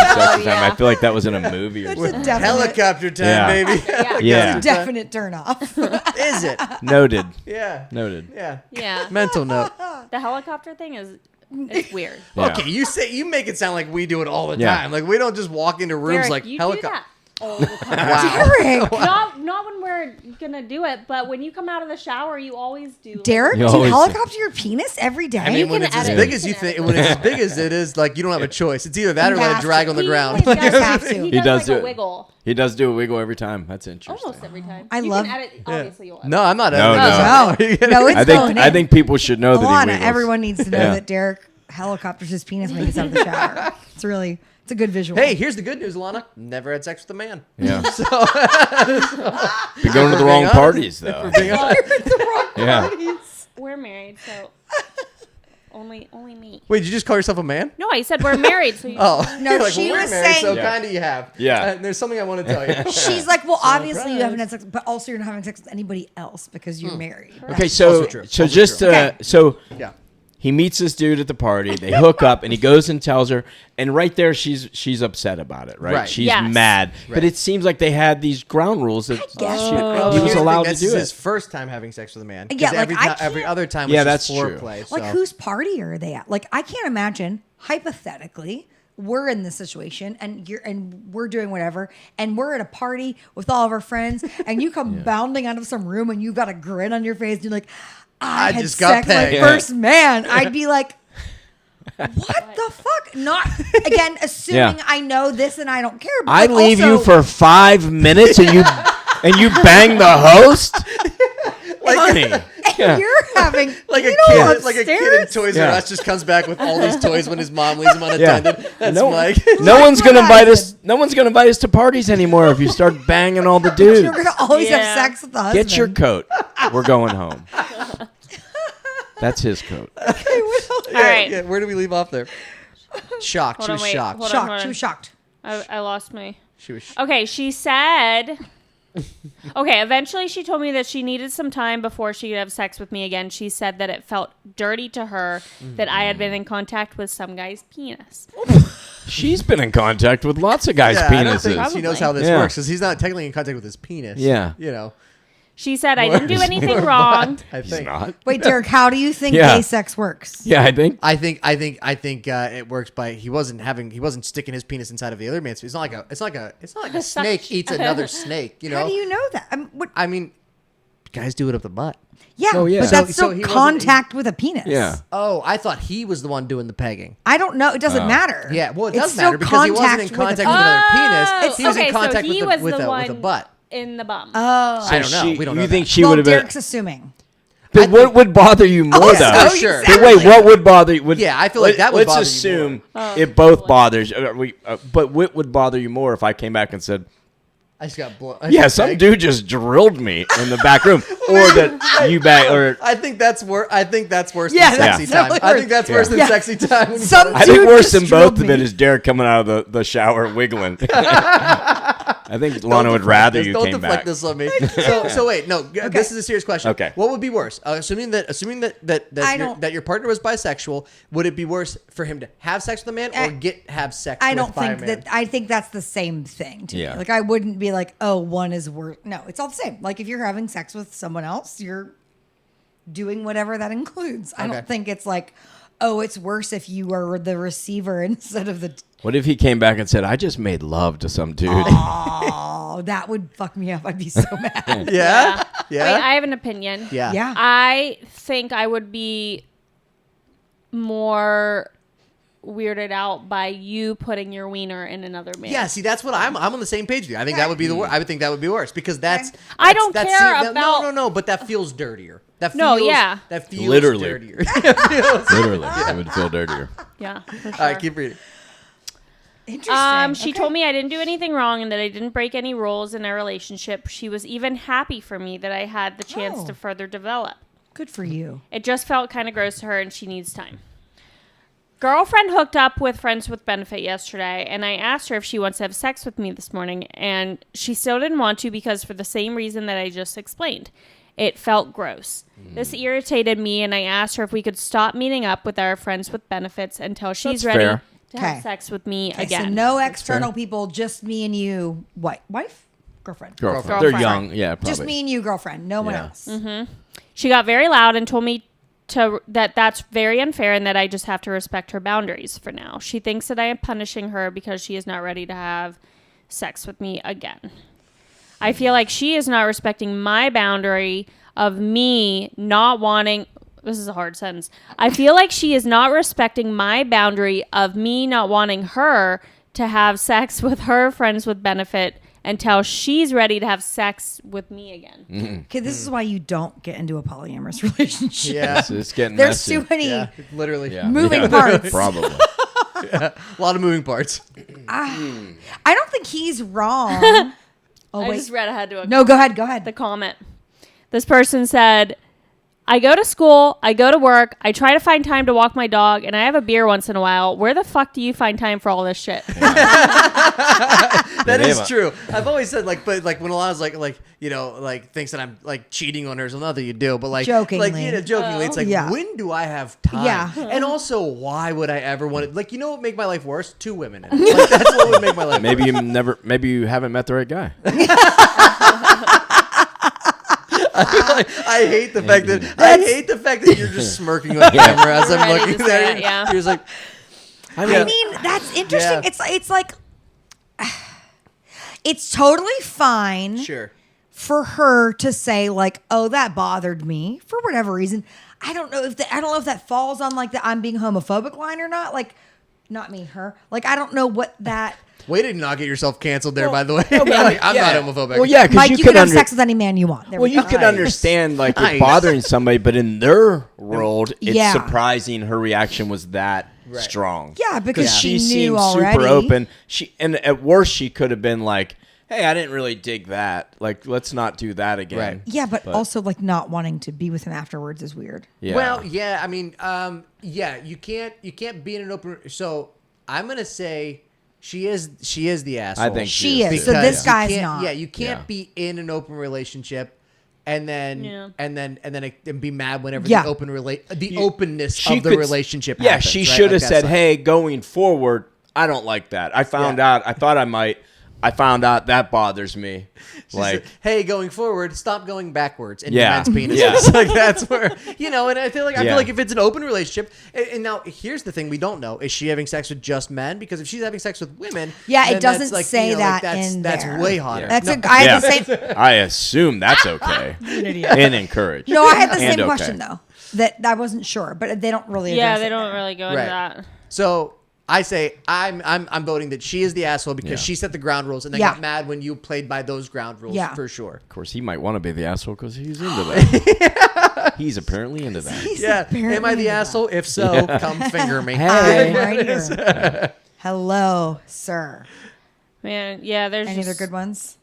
[SPEAKER 2] time. I feel like that was in a movie or something.
[SPEAKER 1] Helicopter time,
[SPEAKER 2] Yeah.
[SPEAKER 1] baby.
[SPEAKER 2] Yeah.
[SPEAKER 4] Definite turn off.
[SPEAKER 1] Is it?
[SPEAKER 2] Noted.
[SPEAKER 1] Yeah.
[SPEAKER 2] Noted.
[SPEAKER 1] Yeah.
[SPEAKER 3] Yeah.
[SPEAKER 1] Mental note.
[SPEAKER 3] The helicopter thing is it's weird.
[SPEAKER 2] Yeah.
[SPEAKER 1] Okay, you make it sound like we do it all the
[SPEAKER 2] Yeah.
[SPEAKER 1] time. Like we don't just walk into rooms
[SPEAKER 3] Derek,
[SPEAKER 1] like
[SPEAKER 3] you
[SPEAKER 1] helicopter.
[SPEAKER 3] do that all the time.
[SPEAKER 1] Wow.
[SPEAKER 4] Derek.
[SPEAKER 3] Not when we're gonna do it, but when you come out of the shower, you always do.
[SPEAKER 4] Derek,
[SPEAKER 2] You
[SPEAKER 4] do you
[SPEAKER 2] always-
[SPEAKER 4] helicopter your penis every day?
[SPEAKER 1] I mean, when
[SPEAKER 3] can
[SPEAKER 1] it's as
[SPEAKER 3] edit.
[SPEAKER 1] big
[SPEAKER 3] You
[SPEAKER 1] as you
[SPEAKER 3] can
[SPEAKER 1] think,
[SPEAKER 3] edit.
[SPEAKER 1] when it's as big as it is, like you don't have a choice. It's either that or
[SPEAKER 4] You
[SPEAKER 1] let
[SPEAKER 4] have
[SPEAKER 1] it drag
[SPEAKER 4] to.
[SPEAKER 1] on the ground.
[SPEAKER 3] He
[SPEAKER 4] does have to.
[SPEAKER 3] He
[SPEAKER 2] He does
[SPEAKER 3] does
[SPEAKER 2] do
[SPEAKER 3] like
[SPEAKER 2] it.
[SPEAKER 3] a wiggle.
[SPEAKER 2] He does do a wiggle every time. That's interesting.
[SPEAKER 3] Almost every time.
[SPEAKER 4] I
[SPEAKER 3] you
[SPEAKER 4] love-
[SPEAKER 3] can edit. Obviously, you'll edit.
[SPEAKER 1] No, I'm not.
[SPEAKER 2] No,
[SPEAKER 1] editing.
[SPEAKER 4] No, it's going in.
[SPEAKER 2] I think people should know that he
[SPEAKER 4] Alana,
[SPEAKER 2] wiggles.
[SPEAKER 4] everyone needs to know
[SPEAKER 2] Yeah.
[SPEAKER 4] that Derek helicopters his penis when he gets out of the shower. It's a good visual.
[SPEAKER 1] Hey, here's the good news, Alana. Never had sex with a man.
[SPEAKER 2] Yeah.
[SPEAKER 1] So
[SPEAKER 2] Be going to the
[SPEAKER 1] being
[SPEAKER 2] wrong
[SPEAKER 1] honest.
[SPEAKER 2] parties though.
[SPEAKER 1] being honest.
[SPEAKER 2] Yeah.
[SPEAKER 3] We're married, so only me.
[SPEAKER 1] Wait, did you just call yourself a man?
[SPEAKER 3] No, I said we're married. So you
[SPEAKER 1] Oh,
[SPEAKER 4] No,
[SPEAKER 1] You're like,
[SPEAKER 4] she
[SPEAKER 1] we're
[SPEAKER 4] was
[SPEAKER 1] married,
[SPEAKER 4] saying-
[SPEAKER 1] so
[SPEAKER 2] Yeah.
[SPEAKER 1] kind of you have.
[SPEAKER 2] Yeah.
[SPEAKER 1] There's something I want to tell you.
[SPEAKER 4] She's like, well, obviously you haven't had sex, but also you're not having sex with anybody else because you're married.
[SPEAKER 2] Okay, so
[SPEAKER 1] Also true.
[SPEAKER 2] so
[SPEAKER 1] Also
[SPEAKER 2] just
[SPEAKER 1] true.
[SPEAKER 4] Okay.
[SPEAKER 2] so
[SPEAKER 1] Yeah.
[SPEAKER 2] he meets this dude at the party. They hook up, and he goes and tells her. And right there, she's upset about it. Right?
[SPEAKER 1] Right.
[SPEAKER 2] She's
[SPEAKER 3] Yes.
[SPEAKER 2] mad.
[SPEAKER 1] Right.
[SPEAKER 2] But it seems like they had these ground rules that
[SPEAKER 4] guess
[SPEAKER 2] he
[SPEAKER 4] so.
[SPEAKER 2] was
[SPEAKER 1] Here's the
[SPEAKER 2] allowed
[SPEAKER 1] thing,
[SPEAKER 2] to
[SPEAKER 1] this
[SPEAKER 2] do
[SPEAKER 1] is his
[SPEAKER 2] it.
[SPEAKER 1] first time having sex with a man. 'Cause
[SPEAKER 4] Yeah, like, I
[SPEAKER 1] every
[SPEAKER 4] can't-
[SPEAKER 1] other time was
[SPEAKER 2] Yeah,
[SPEAKER 1] just
[SPEAKER 2] that's true.
[SPEAKER 1] foreplay.
[SPEAKER 4] Like,
[SPEAKER 1] so.
[SPEAKER 4] whose party are they at? Like, I can't imagine, hypothetically, we're in this situation and we're doing whatever, and we're at a party with all of our friends, and you come bounding out of some room and you've got a grin on your face, and you're like, I had
[SPEAKER 1] just got
[SPEAKER 4] sex with my
[SPEAKER 1] pegged.
[SPEAKER 4] first man. I'd be like, what the fuck? Not again, assuming
[SPEAKER 2] Yeah.
[SPEAKER 4] I know this and I don't care. But
[SPEAKER 2] I
[SPEAKER 4] like,
[SPEAKER 2] leave you
[SPEAKER 4] also-
[SPEAKER 2] for 5 minutes, and you bang the host. Honey. Yeah.
[SPEAKER 4] You're having
[SPEAKER 1] Like
[SPEAKER 4] you
[SPEAKER 1] a
[SPEAKER 4] know,
[SPEAKER 1] kid, like a kid in
[SPEAKER 4] upstairs?
[SPEAKER 1] Toys R
[SPEAKER 2] Yeah.
[SPEAKER 1] Us just comes back with all these toys when his mom leaves him unattended. That's
[SPEAKER 2] no,
[SPEAKER 1] Mike.
[SPEAKER 2] no one's
[SPEAKER 4] what
[SPEAKER 2] gonna
[SPEAKER 4] I
[SPEAKER 2] invite us.
[SPEAKER 4] said.
[SPEAKER 2] No one's gonna invite us to parties anymore if you start banging all the dudes.
[SPEAKER 4] You're gonna always
[SPEAKER 3] Yeah.
[SPEAKER 4] have sex with the husband.
[SPEAKER 2] Get your coat. We're going home. That's his coat.
[SPEAKER 3] All right.
[SPEAKER 1] Yeah, where do we leave off there? Shocked.
[SPEAKER 3] Hold
[SPEAKER 1] She
[SPEAKER 3] on,
[SPEAKER 1] was
[SPEAKER 3] wait.
[SPEAKER 1] shocked.
[SPEAKER 3] Hold on,
[SPEAKER 4] shocked.
[SPEAKER 3] hold on.
[SPEAKER 4] She was shocked.
[SPEAKER 3] I lost my.
[SPEAKER 1] She was.
[SPEAKER 3] Okay, she said. Okay, eventually she told me that she needed some time before she could have sex with me again. She said that it felt dirty to her that I had been in contact with some guy's penis.
[SPEAKER 2] She's been in contact with lots of guys'
[SPEAKER 1] Yeah, I don't think
[SPEAKER 2] penises.
[SPEAKER 1] she knows how this
[SPEAKER 2] Yeah.
[SPEAKER 1] works because he's not technically in contact with his penis.
[SPEAKER 2] Yeah.
[SPEAKER 1] You know.
[SPEAKER 3] She said I didn't do anything wrong.
[SPEAKER 1] I
[SPEAKER 2] He's
[SPEAKER 1] think.
[SPEAKER 2] not.
[SPEAKER 4] Wait, Derek, how do you think
[SPEAKER 2] Yeah.
[SPEAKER 4] gay sex works?
[SPEAKER 2] Yeah, I think.
[SPEAKER 1] I think it works by he wasn't sticking his penis inside of the other man's. It's not like a snake eats another snake. You know.
[SPEAKER 4] How do you know that?
[SPEAKER 1] I mean, guys do it up the butt.
[SPEAKER 4] Yeah,
[SPEAKER 2] Oh, yeah.
[SPEAKER 4] but
[SPEAKER 2] So-
[SPEAKER 4] that's
[SPEAKER 1] so
[SPEAKER 4] still
[SPEAKER 1] he wasn't-
[SPEAKER 4] contact with a penis.
[SPEAKER 2] Yeah.
[SPEAKER 1] Oh, I thought he was the one doing the pegging.
[SPEAKER 4] I don't know. It doesn't matter.
[SPEAKER 1] Yeah, well, it
[SPEAKER 4] It's
[SPEAKER 1] does
[SPEAKER 4] still
[SPEAKER 1] matter because he wasn't in
[SPEAKER 4] contact
[SPEAKER 1] contact with
[SPEAKER 4] a-
[SPEAKER 1] another
[SPEAKER 3] Oh,
[SPEAKER 1] penis. He was
[SPEAKER 3] okay,
[SPEAKER 1] in contact
[SPEAKER 3] so he
[SPEAKER 1] with
[SPEAKER 3] was
[SPEAKER 1] with
[SPEAKER 3] the
[SPEAKER 1] a
[SPEAKER 3] one
[SPEAKER 1] butt.
[SPEAKER 3] in the bum.
[SPEAKER 4] Oh,
[SPEAKER 1] I don't know.
[SPEAKER 2] She-
[SPEAKER 1] We don't
[SPEAKER 2] you
[SPEAKER 1] know
[SPEAKER 2] think
[SPEAKER 1] that.
[SPEAKER 2] she
[SPEAKER 4] well,
[SPEAKER 2] would have been?
[SPEAKER 4] Derek's assuming.
[SPEAKER 2] But what would bother you more,
[SPEAKER 4] Oh,
[SPEAKER 2] though?
[SPEAKER 4] yeah,
[SPEAKER 1] Oh, sure.
[SPEAKER 2] But wait, what would bother you?
[SPEAKER 1] Yeah, I feel like that would
[SPEAKER 2] let's
[SPEAKER 1] bother you
[SPEAKER 2] assume
[SPEAKER 3] more.
[SPEAKER 2] it both bothers. But what would bother you more if I came back and said,
[SPEAKER 1] I just got blown.
[SPEAKER 2] "Yeah, some dude just drilled me in the back room," or that you bang, or
[SPEAKER 1] I think that's worse. I think that's worse
[SPEAKER 4] Yeah,
[SPEAKER 1] than
[SPEAKER 4] that's
[SPEAKER 1] sexy time.
[SPEAKER 4] definitely
[SPEAKER 1] I
[SPEAKER 4] worse.
[SPEAKER 1] think that's worse than
[SPEAKER 4] Yeah.
[SPEAKER 1] sexy time.
[SPEAKER 4] Some
[SPEAKER 2] I think
[SPEAKER 4] dude
[SPEAKER 2] worse
[SPEAKER 4] just
[SPEAKER 2] than both
[SPEAKER 4] drilled
[SPEAKER 2] of it
[SPEAKER 4] me.
[SPEAKER 2] is Derek coming out of the shower wiggling. I think Lana would rather you
[SPEAKER 1] don't
[SPEAKER 2] came
[SPEAKER 1] deflect
[SPEAKER 2] back.
[SPEAKER 1] this on me. So wait, no. This is a serious question.
[SPEAKER 2] Okay.
[SPEAKER 1] What would be worse? Assuming that
[SPEAKER 4] I don't-
[SPEAKER 1] that your partner was bisexual, would it be worse for him to have sex with a man or have sex?
[SPEAKER 4] I
[SPEAKER 1] with
[SPEAKER 4] don't
[SPEAKER 1] by a
[SPEAKER 4] think
[SPEAKER 1] man?
[SPEAKER 4] that. I think that's the same thing to
[SPEAKER 2] Yeah.
[SPEAKER 4] me. Like, I wouldn't be like, oh, one is worse. No, it's all the same. Like, if you're having sex with someone else, you're doing whatever that includes. I
[SPEAKER 1] Okay.
[SPEAKER 4] don't think it's like, oh, it's worse if you are the receiver instead of the.
[SPEAKER 2] What if he came back and said, "I just made love to some dude"?
[SPEAKER 4] Oh, that would fuck me up. I'd be so mad.
[SPEAKER 1] Yeah.
[SPEAKER 3] Wait,
[SPEAKER 1] Yeah.
[SPEAKER 3] I have an opinion.
[SPEAKER 1] Yeah.
[SPEAKER 4] Yeah.
[SPEAKER 3] I think I would be more weirded out by you putting your wiener in another man.
[SPEAKER 1] Yeah, see, that's what I'm on the same page with you. I think that would be the worst. I would think that would be worse because that's.
[SPEAKER 3] I don't
[SPEAKER 1] that's-
[SPEAKER 3] care
[SPEAKER 1] no,
[SPEAKER 3] about-
[SPEAKER 1] No, but that feels dirtier. That feels,
[SPEAKER 3] No, yeah.
[SPEAKER 1] That feels
[SPEAKER 2] Literally.
[SPEAKER 1] dirtier.
[SPEAKER 2] Literally, it would feel dirtier.
[SPEAKER 3] Yeah, for sure.
[SPEAKER 1] All right, keep reading.
[SPEAKER 4] Interesting.
[SPEAKER 3] She
[SPEAKER 4] Okay.
[SPEAKER 3] told me I didn't do anything wrong and that I didn't break any rules in our relationship. She was even happy for me that I had the chance
[SPEAKER 4] Oh.
[SPEAKER 3] to further develop.
[SPEAKER 4] Good for you.
[SPEAKER 3] It just felt kind of gross to her, and she needs time. Girlfriend hooked up with friends with benefit yesterday, and I asked her if she wants to have sex with me this morning, and she still didn't want to because for the same reason that I just explained. It felt gross. This irritated me, and I asked her if we could stop meeting up with our friends with benefits until she's ready to have sex with me again.
[SPEAKER 4] So no external people, just me and you. What? Wife? Girlfriend.
[SPEAKER 2] They're young. Yeah, probably.
[SPEAKER 4] Just me and you, girlfriend. No one else.
[SPEAKER 3] Mm-hmm. She got very loud and told me that that's very unfair and that I just have to respect her boundaries for now. She thinks that I am punishing her because she is not ready to have sex with me again. I feel like she is not respecting my boundary of me not wanting... This is a hard sentence. I feel like she is not respecting my boundary of me not wanting her to have sex with her friends with benefit until she's ready to have sex with me again.
[SPEAKER 4] Okay, this is why you don't get into a polyamorous relationship.
[SPEAKER 1] Yeah,
[SPEAKER 2] it's getting
[SPEAKER 4] There's
[SPEAKER 2] messy.
[SPEAKER 4] too many
[SPEAKER 1] literally
[SPEAKER 4] moving parts.
[SPEAKER 2] Probably.
[SPEAKER 1] a lot of moving parts.
[SPEAKER 4] I don't think he's wrong.
[SPEAKER 3] I just read ahead to
[SPEAKER 4] No, go ahead.
[SPEAKER 3] the comment. This person said, I go to school, I go to work, I try to find time to walk my dog, and I have a beer once in a while. Where the fuck do you find time for all this shit?
[SPEAKER 1] That is true. I've always said but when Alana's thinks that I'm cheating on her, so not that you do, but
[SPEAKER 4] jokingly,
[SPEAKER 1] jokingly, it's when do I have time?
[SPEAKER 4] Yeah.
[SPEAKER 1] And also, why would I ever want it? What would make my life worse? 2 women. That's what would make my life.
[SPEAKER 2] Maybe you haven't met the right guy.
[SPEAKER 1] I hate the fact that you're just smirking on camera as I'm looking there.
[SPEAKER 3] Yeah.
[SPEAKER 1] You're just like,
[SPEAKER 4] I mean, that's interesting.
[SPEAKER 1] Yeah.
[SPEAKER 4] It's like it's totally fine
[SPEAKER 1] sure,
[SPEAKER 4] for her to say oh, that bothered me for whatever reason. I don't know if that falls on the I'm being homophobic line or not. Not me, her. I don't know what that.
[SPEAKER 1] Way to not get yourself canceled there, by the way.
[SPEAKER 2] No,
[SPEAKER 1] I'm not homophobic.
[SPEAKER 2] Well, yeah, because
[SPEAKER 4] Mike, you can have sex with any man you want. There
[SPEAKER 2] you can understand it bothering somebody, but in their world, it's surprising her reaction was that strong.
[SPEAKER 4] Yeah, because
[SPEAKER 2] she
[SPEAKER 4] knew
[SPEAKER 2] seemed
[SPEAKER 4] already.
[SPEAKER 2] super open. And at worst, she could have been like, "Hey, I didn't really dig that. Let's not do that again."
[SPEAKER 1] Right.
[SPEAKER 4] Yeah, but also not wanting to be with him afterwards is weird.
[SPEAKER 2] Yeah.
[SPEAKER 1] Well, yeah, I mean, you can't be in an open. So I'm gonna say. She is the asshole.
[SPEAKER 2] I think
[SPEAKER 4] she is.
[SPEAKER 1] Because
[SPEAKER 4] So this guy's not.
[SPEAKER 1] Yeah, you can't be in an open relationship and then be mad whenever the openness of the relationship happens.
[SPEAKER 2] Yeah, she
[SPEAKER 1] right?
[SPEAKER 2] should have said, "Hey, going forward, I don't like that. I found out. I thought I might. I found out that bothers me."
[SPEAKER 1] Said, hey, going forward, stop going backwards in
[SPEAKER 2] Yeah.
[SPEAKER 1] men's penises.
[SPEAKER 2] Yeah.
[SPEAKER 1] That's where and I feel like if it's an open relationship, and now here's the thing we don't know: is she having sex with just men? Because if she's having sex with women,
[SPEAKER 4] it doesn't say that in
[SPEAKER 1] that's
[SPEAKER 4] there.
[SPEAKER 1] way hotter.
[SPEAKER 4] That's I had the same.
[SPEAKER 2] I assume that's okay and encouraged.
[SPEAKER 4] No, I had the same
[SPEAKER 2] okay.
[SPEAKER 4] question though. That I wasn't sure, but they don't really.
[SPEAKER 3] Yeah,
[SPEAKER 4] address
[SPEAKER 3] they
[SPEAKER 4] it
[SPEAKER 3] don't
[SPEAKER 4] there.
[SPEAKER 3] really go into that.
[SPEAKER 1] So I say I'm voting that she is the asshole because she set the ground rules and then got mad when you played by those ground rules for sure.
[SPEAKER 2] Of course, he might want to be the asshole because he's into that. He's apparently into that.
[SPEAKER 1] Am I the asshole? If so, come finger me.
[SPEAKER 4] I'm right here. Hello, sir.
[SPEAKER 3] Man, yeah, there's
[SPEAKER 4] Any other good ones?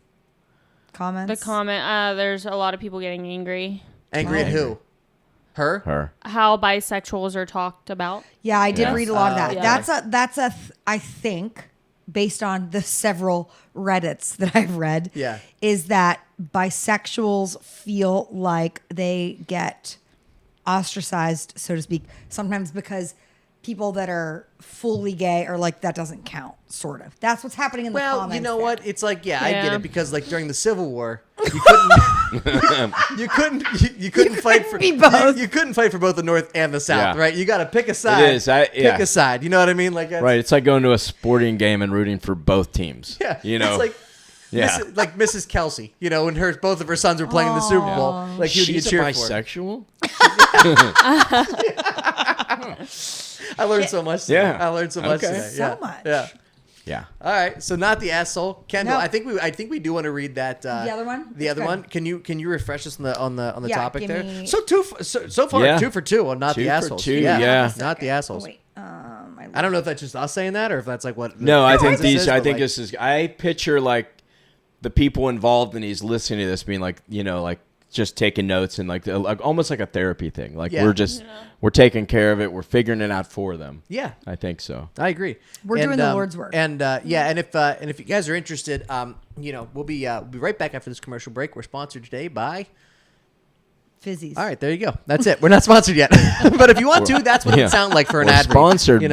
[SPEAKER 4] Comments?
[SPEAKER 3] The comment, there's a lot of people getting angry.
[SPEAKER 1] Angry at who? Her?
[SPEAKER 3] How bisexuals are talked about.
[SPEAKER 4] Yeah, I did read a lot of that.
[SPEAKER 3] Yeah.
[SPEAKER 4] That's I think, based on the several Reddits that I've read, is that bisexuals feel like they get ostracized, so to speak, sometimes because people that are fully gay are that doesn't count, sort of. That's what's happening in the comments.
[SPEAKER 1] Well, you know
[SPEAKER 4] there.
[SPEAKER 1] what? It's I get it because during the Civil War, you couldn't you couldn't fight for
[SPEAKER 4] both.
[SPEAKER 1] You couldn't fight for both the North and the South,
[SPEAKER 2] Yeah.
[SPEAKER 1] right? You got to pick a side.
[SPEAKER 2] It is.
[SPEAKER 1] Pick a side. You know what I mean?
[SPEAKER 2] Right. It's like going to a sporting game and rooting for both teams.
[SPEAKER 1] Yeah.
[SPEAKER 2] It's
[SPEAKER 1] like.
[SPEAKER 2] Yeah.
[SPEAKER 1] Mrs. Kelsey, when both of her sons were playing in the Super Bowl, who do you
[SPEAKER 2] She's a
[SPEAKER 1] cheer
[SPEAKER 2] bisexual?
[SPEAKER 1] I learned so much.
[SPEAKER 2] Yeah.
[SPEAKER 1] Today. I learned so much today.
[SPEAKER 4] So much.
[SPEAKER 1] Yeah.
[SPEAKER 2] Yeah.
[SPEAKER 1] All right. So not the asshole, Kendall.
[SPEAKER 4] No.
[SPEAKER 1] I think we do want to read that.
[SPEAKER 4] The other one.
[SPEAKER 1] The other one. Can you refresh us on the topic
[SPEAKER 4] give
[SPEAKER 1] there?
[SPEAKER 4] me-
[SPEAKER 1] So so far 2 for 2 on not
[SPEAKER 2] Two
[SPEAKER 1] the
[SPEAKER 2] for
[SPEAKER 1] assholes.
[SPEAKER 2] two, yeah.
[SPEAKER 1] Not the assholes.
[SPEAKER 4] Oh, wait.
[SPEAKER 1] I don't know if that's just us saying that or if that's what.
[SPEAKER 2] No, I think
[SPEAKER 1] this is,
[SPEAKER 2] I
[SPEAKER 1] but,
[SPEAKER 2] think this is. I picture the people involved in these listening to this being just taking notes and like almost like a therapy thing. Like
[SPEAKER 1] Yeah.
[SPEAKER 2] we're taking care of it. We're figuring it out for them.
[SPEAKER 1] Yeah.
[SPEAKER 2] I think so.
[SPEAKER 1] I agree.
[SPEAKER 4] We're doing the Lord's work.
[SPEAKER 1] And and if you guys are interested, we'll be right back after this commercial break. We're sponsored today by
[SPEAKER 4] Fizzies.
[SPEAKER 1] All right, there you go. That's it. We're not sponsored yet. But if you want to, that's what it would sound like for an ad read.
[SPEAKER 2] Sponsored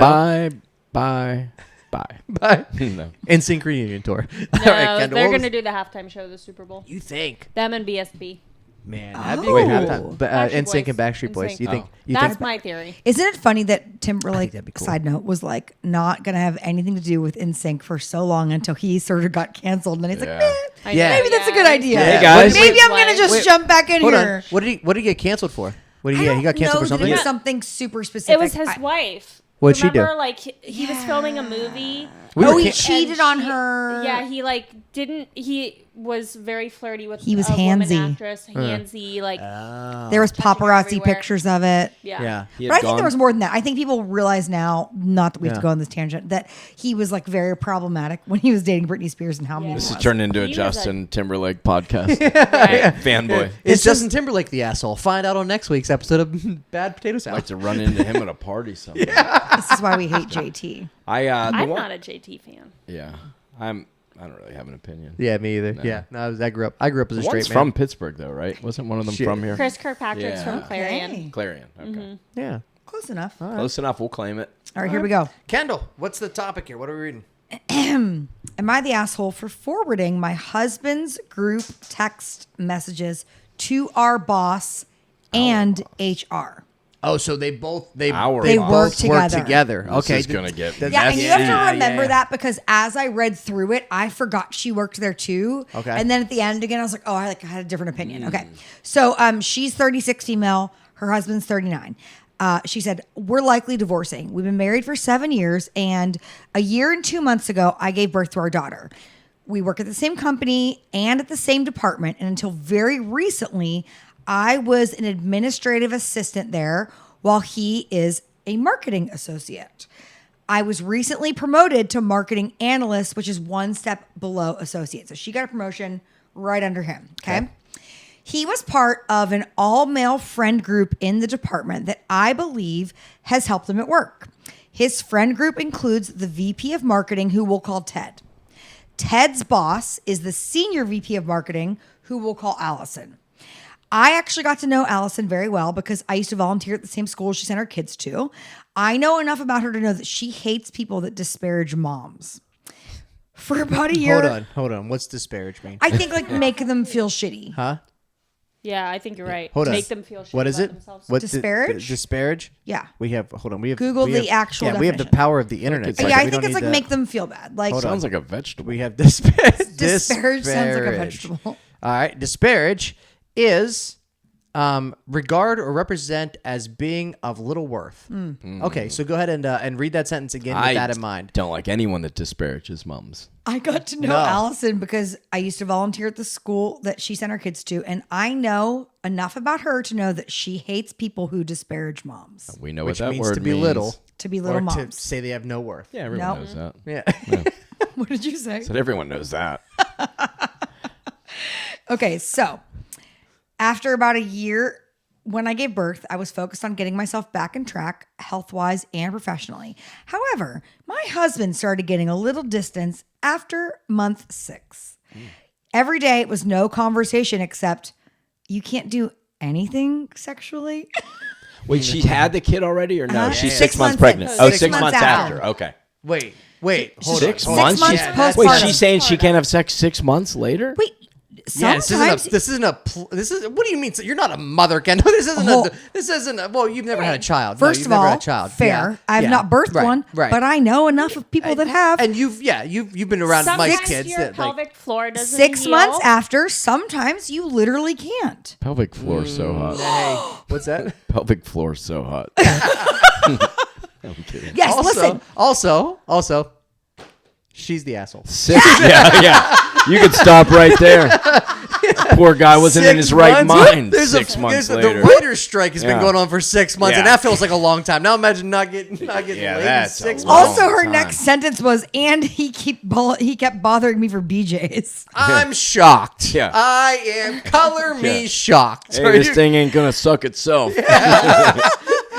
[SPEAKER 2] by.
[SPEAKER 1] Bye.
[SPEAKER 2] No.
[SPEAKER 1] NSYNC reunion tour.
[SPEAKER 3] No,
[SPEAKER 1] All right, Kendall,
[SPEAKER 3] they're going to do the halftime show of the Super Bowl.
[SPEAKER 1] You think?
[SPEAKER 3] Them and BSB.
[SPEAKER 1] Man, that'd be a good halftime.
[SPEAKER 3] Backstreet
[SPEAKER 1] NSYNC and
[SPEAKER 3] Boys.
[SPEAKER 1] Backstreet Boys.
[SPEAKER 3] NSYNC.
[SPEAKER 1] You think?
[SPEAKER 3] That's my theory.
[SPEAKER 4] Isn't it funny that
[SPEAKER 1] I think
[SPEAKER 4] Timberlake,
[SPEAKER 1] that'd be cool.
[SPEAKER 4] side note, was like not going to have anything to do with NSYNC for so long until he sort of got canceled. And then he's like,
[SPEAKER 3] I
[SPEAKER 1] Yeah.
[SPEAKER 3] know,
[SPEAKER 4] maybe that's a good idea.
[SPEAKER 2] Hey, guys.
[SPEAKER 4] Maybe I'm going to just
[SPEAKER 1] Wait.
[SPEAKER 4] jump back in
[SPEAKER 1] Hold
[SPEAKER 4] here.
[SPEAKER 1] on. What did he get canceled for? What did
[SPEAKER 4] I
[SPEAKER 1] he?
[SPEAKER 4] don't
[SPEAKER 1] He got canceled
[SPEAKER 4] know
[SPEAKER 1] for something.
[SPEAKER 4] that it was something super specific.
[SPEAKER 3] It was his wife.
[SPEAKER 1] What'd she do?
[SPEAKER 3] Remember, like, he was filming a movie.
[SPEAKER 1] We were
[SPEAKER 4] he
[SPEAKER 1] can-
[SPEAKER 4] cheated
[SPEAKER 3] and
[SPEAKER 4] on
[SPEAKER 3] she-
[SPEAKER 4] her.
[SPEAKER 3] Yeah, he he was very flirty with
[SPEAKER 4] He was
[SPEAKER 3] a woman
[SPEAKER 4] handsy.
[SPEAKER 3] actress. Handsy, like,
[SPEAKER 4] There was
[SPEAKER 3] touching her
[SPEAKER 4] paparazzi
[SPEAKER 3] everywhere.
[SPEAKER 4] pictures of it.
[SPEAKER 1] Yeah.
[SPEAKER 2] He had
[SPEAKER 4] But I think
[SPEAKER 2] gone-
[SPEAKER 4] there was more than that. I think people realize now, not that we have
[SPEAKER 1] Yeah.
[SPEAKER 4] to go on this tangent, that he was like very problematic when he was dating Britney Spears and how mean
[SPEAKER 2] This
[SPEAKER 4] he
[SPEAKER 2] has
[SPEAKER 4] was.
[SPEAKER 2] turned into a
[SPEAKER 3] He was
[SPEAKER 2] Justin Timberlake podcast.
[SPEAKER 3] right.
[SPEAKER 2] Fanboy.
[SPEAKER 1] Is Justin Timberlake the asshole? Find out on next week's episode of Bad Potato
[SPEAKER 2] I'd
[SPEAKER 1] Salad.
[SPEAKER 2] like to run into him at a party someday.
[SPEAKER 4] This is why we hate JT.
[SPEAKER 3] I'm not a JT fan.
[SPEAKER 2] Yeah, I don't really have an opinion.
[SPEAKER 1] Yeah, me either.
[SPEAKER 2] No.
[SPEAKER 1] Yeah, no, I grew up as a
[SPEAKER 2] One's
[SPEAKER 1] straight man.
[SPEAKER 2] from Pittsburgh though, right? Wasn't one of them
[SPEAKER 1] Shit.
[SPEAKER 2] from here?
[SPEAKER 3] Chris Kirkpatrick's
[SPEAKER 2] Yeah.
[SPEAKER 3] from Clarion.
[SPEAKER 4] Okay.
[SPEAKER 2] Clarion. Okay.
[SPEAKER 1] Yeah.
[SPEAKER 4] Close enough.
[SPEAKER 2] Close enough. We'll claim it.
[SPEAKER 4] All right, here we go.
[SPEAKER 1] Kendall, what's the topic here? What are we reading?
[SPEAKER 4] Am I the asshole for forwarding my husband's group text messages to our boss and HR?
[SPEAKER 1] Oh, so they both
[SPEAKER 4] They
[SPEAKER 1] both
[SPEAKER 4] work together.
[SPEAKER 1] together.
[SPEAKER 2] This
[SPEAKER 1] Okay,
[SPEAKER 2] is gonna get
[SPEAKER 4] Yeah, and you have
[SPEAKER 1] Yeah,
[SPEAKER 4] to remember
[SPEAKER 1] yeah.
[SPEAKER 4] that because as I read through it, I forgot she worked there too.
[SPEAKER 1] Okay.
[SPEAKER 4] And then at the end again, I was like, oh, I had a different opinion. Okay. So she's 36 female, her husband's 39. She said, we're likely divorcing. We've been married for 7 years, and a year and 2 months ago, I gave birth to our daughter. We work at the same company and at the same department, and until very recently, I was an administrative assistant there while he is a marketing associate. I was recently promoted to marketing analyst, which is one step below associate. So she got a promotion right under him. Okay. He was part of an all-male friend group in the department that I believe has helped him at work. His friend group includes the VP of marketing, who we'll call Ted. Ted's boss is the senior VP of marketing, who we'll call Allison. I actually got to know Allison very well because I used to volunteer at the same school she sent her kids to. I know enough about her to know that she hates people that disparage moms. For about a year.
[SPEAKER 1] Hold on. What's disparage mean?
[SPEAKER 4] I think like make them feel shitty.
[SPEAKER 1] Huh?
[SPEAKER 3] Yeah, I think you're right.
[SPEAKER 1] Hold on.
[SPEAKER 3] Make them feel shitty
[SPEAKER 1] What is
[SPEAKER 3] about
[SPEAKER 1] it?
[SPEAKER 3] themselves.
[SPEAKER 1] What
[SPEAKER 4] Disparage?
[SPEAKER 1] Disparage?
[SPEAKER 4] Yeah.
[SPEAKER 1] We have. Hold on. We have.
[SPEAKER 4] Google
[SPEAKER 1] we
[SPEAKER 4] the
[SPEAKER 1] have-
[SPEAKER 4] actual
[SPEAKER 1] Yeah, we have the
[SPEAKER 4] definition.
[SPEAKER 1] power of the internet.
[SPEAKER 2] it's
[SPEAKER 1] so
[SPEAKER 4] Yeah, I
[SPEAKER 1] we
[SPEAKER 4] think
[SPEAKER 1] don't
[SPEAKER 4] it's like
[SPEAKER 1] need
[SPEAKER 4] make them feel bad. Like
[SPEAKER 1] Hold on.
[SPEAKER 2] Sounds like a vegetable.
[SPEAKER 1] We have disparage.
[SPEAKER 4] disparage sounds like a vegetable.
[SPEAKER 1] All right. Disparage is regard or represent as being of little worth. Okay, so go ahead and read that sentence again with that in mind.
[SPEAKER 2] Don't like anyone that disparages mums.
[SPEAKER 4] I got to know
[SPEAKER 1] No.
[SPEAKER 4] Allison because I used to volunteer at the school that she sent her kids to, and I know enough about her to know that she hates people who disparage moms.
[SPEAKER 2] We know
[SPEAKER 1] Which
[SPEAKER 2] what that
[SPEAKER 1] means
[SPEAKER 2] word
[SPEAKER 1] to belittle.
[SPEAKER 2] means.
[SPEAKER 4] To be little
[SPEAKER 1] Or to
[SPEAKER 4] moms.
[SPEAKER 1] say they have no worth.
[SPEAKER 2] Yeah, everyone
[SPEAKER 4] Nope.
[SPEAKER 2] knows that.
[SPEAKER 1] Yeah.
[SPEAKER 4] What did you say?
[SPEAKER 2] Said everyone knows that.
[SPEAKER 4] Okay, so after about a year when I gave birth, I was focused on getting myself back in track, health-wise and professionally. However, my husband started getting a little distance after month 6. Every day it was no conversation except, you can't do anything sexually?
[SPEAKER 2] Wait, she had the kid already or no?
[SPEAKER 4] Uh-huh.
[SPEAKER 2] She's
[SPEAKER 1] Yeah.
[SPEAKER 2] 6 months
[SPEAKER 4] 6
[SPEAKER 2] pregnant.
[SPEAKER 4] months
[SPEAKER 2] Oh,
[SPEAKER 4] in.
[SPEAKER 2] 6
[SPEAKER 4] 6
[SPEAKER 2] months
[SPEAKER 4] months
[SPEAKER 2] after.
[SPEAKER 4] after.
[SPEAKER 2] Okay.
[SPEAKER 1] Wait. Hold
[SPEAKER 2] 6
[SPEAKER 1] on.
[SPEAKER 2] months?
[SPEAKER 4] months
[SPEAKER 1] Yeah,
[SPEAKER 4] postpartum.
[SPEAKER 2] Wait, she's saying she can't have sex 6 months later?
[SPEAKER 4] Wait,
[SPEAKER 1] Yeah,
[SPEAKER 4] sometimes...
[SPEAKER 1] this isn't. What do you mean? You're not a mother, Kendall. This isn't.
[SPEAKER 4] Well-
[SPEAKER 1] This isn't. Well, you've never had a child.
[SPEAKER 4] First
[SPEAKER 1] you've
[SPEAKER 4] of
[SPEAKER 1] never
[SPEAKER 4] all,
[SPEAKER 1] had a child.
[SPEAKER 4] fair.
[SPEAKER 1] Yeah.
[SPEAKER 4] I have
[SPEAKER 1] Yeah.
[SPEAKER 4] not birthed
[SPEAKER 1] Right.
[SPEAKER 4] one,
[SPEAKER 1] Right.
[SPEAKER 4] but I know enough of people that have.
[SPEAKER 1] And you've been around
[SPEAKER 3] Sometimes
[SPEAKER 1] Mike's kids.
[SPEAKER 3] your
[SPEAKER 1] That, like,
[SPEAKER 3] pelvic floor doesn't
[SPEAKER 4] 6
[SPEAKER 3] heal.
[SPEAKER 4] months after, sometimes you literally can't.
[SPEAKER 2] Pelvic floor so hot.
[SPEAKER 1] hey, what's that?
[SPEAKER 2] Pelvic floor so hot. I'm kidding.
[SPEAKER 4] Yes, listen.
[SPEAKER 1] Also, she's the asshole.
[SPEAKER 2] 6. Yeah. You could stop right there. poor guy wasn't in his right mind
[SPEAKER 1] There's
[SPEAKER 2] 6 months later.
[SPEAKER 1] The writer's strike has been
[SPEAKER 2] Yeah.
[SPEAKER 1] going on for 6 months, and
[SPEAKER 2] Yeah.
[SPEAKER 1] that feels like a long time. Now imagine not getting
[SPEAKER 2] Yeah,
[SPEAKER 1] laid in
[SPEAKER 2] that's
[SPEAKER 1] 6
[SPEAKER 2] a
[SPEAKER 1] months.
[SPEAKER 2] long
[SPEAKER 4] Also, her
[SPEAKER 2] time.
[SPEAKER 4] next sentence was, and he kept bothering me for BJ's.
[SPEAKER 1] I'm shocked.
[SPEAKER 2] Yeah.
[SPEAKER 1] I am color me
[SPEAKER 2] Yeah.
[SPEAKER 1] shocked.
[SPEAKER 2] Hey, this thing ain't gonna suck itself.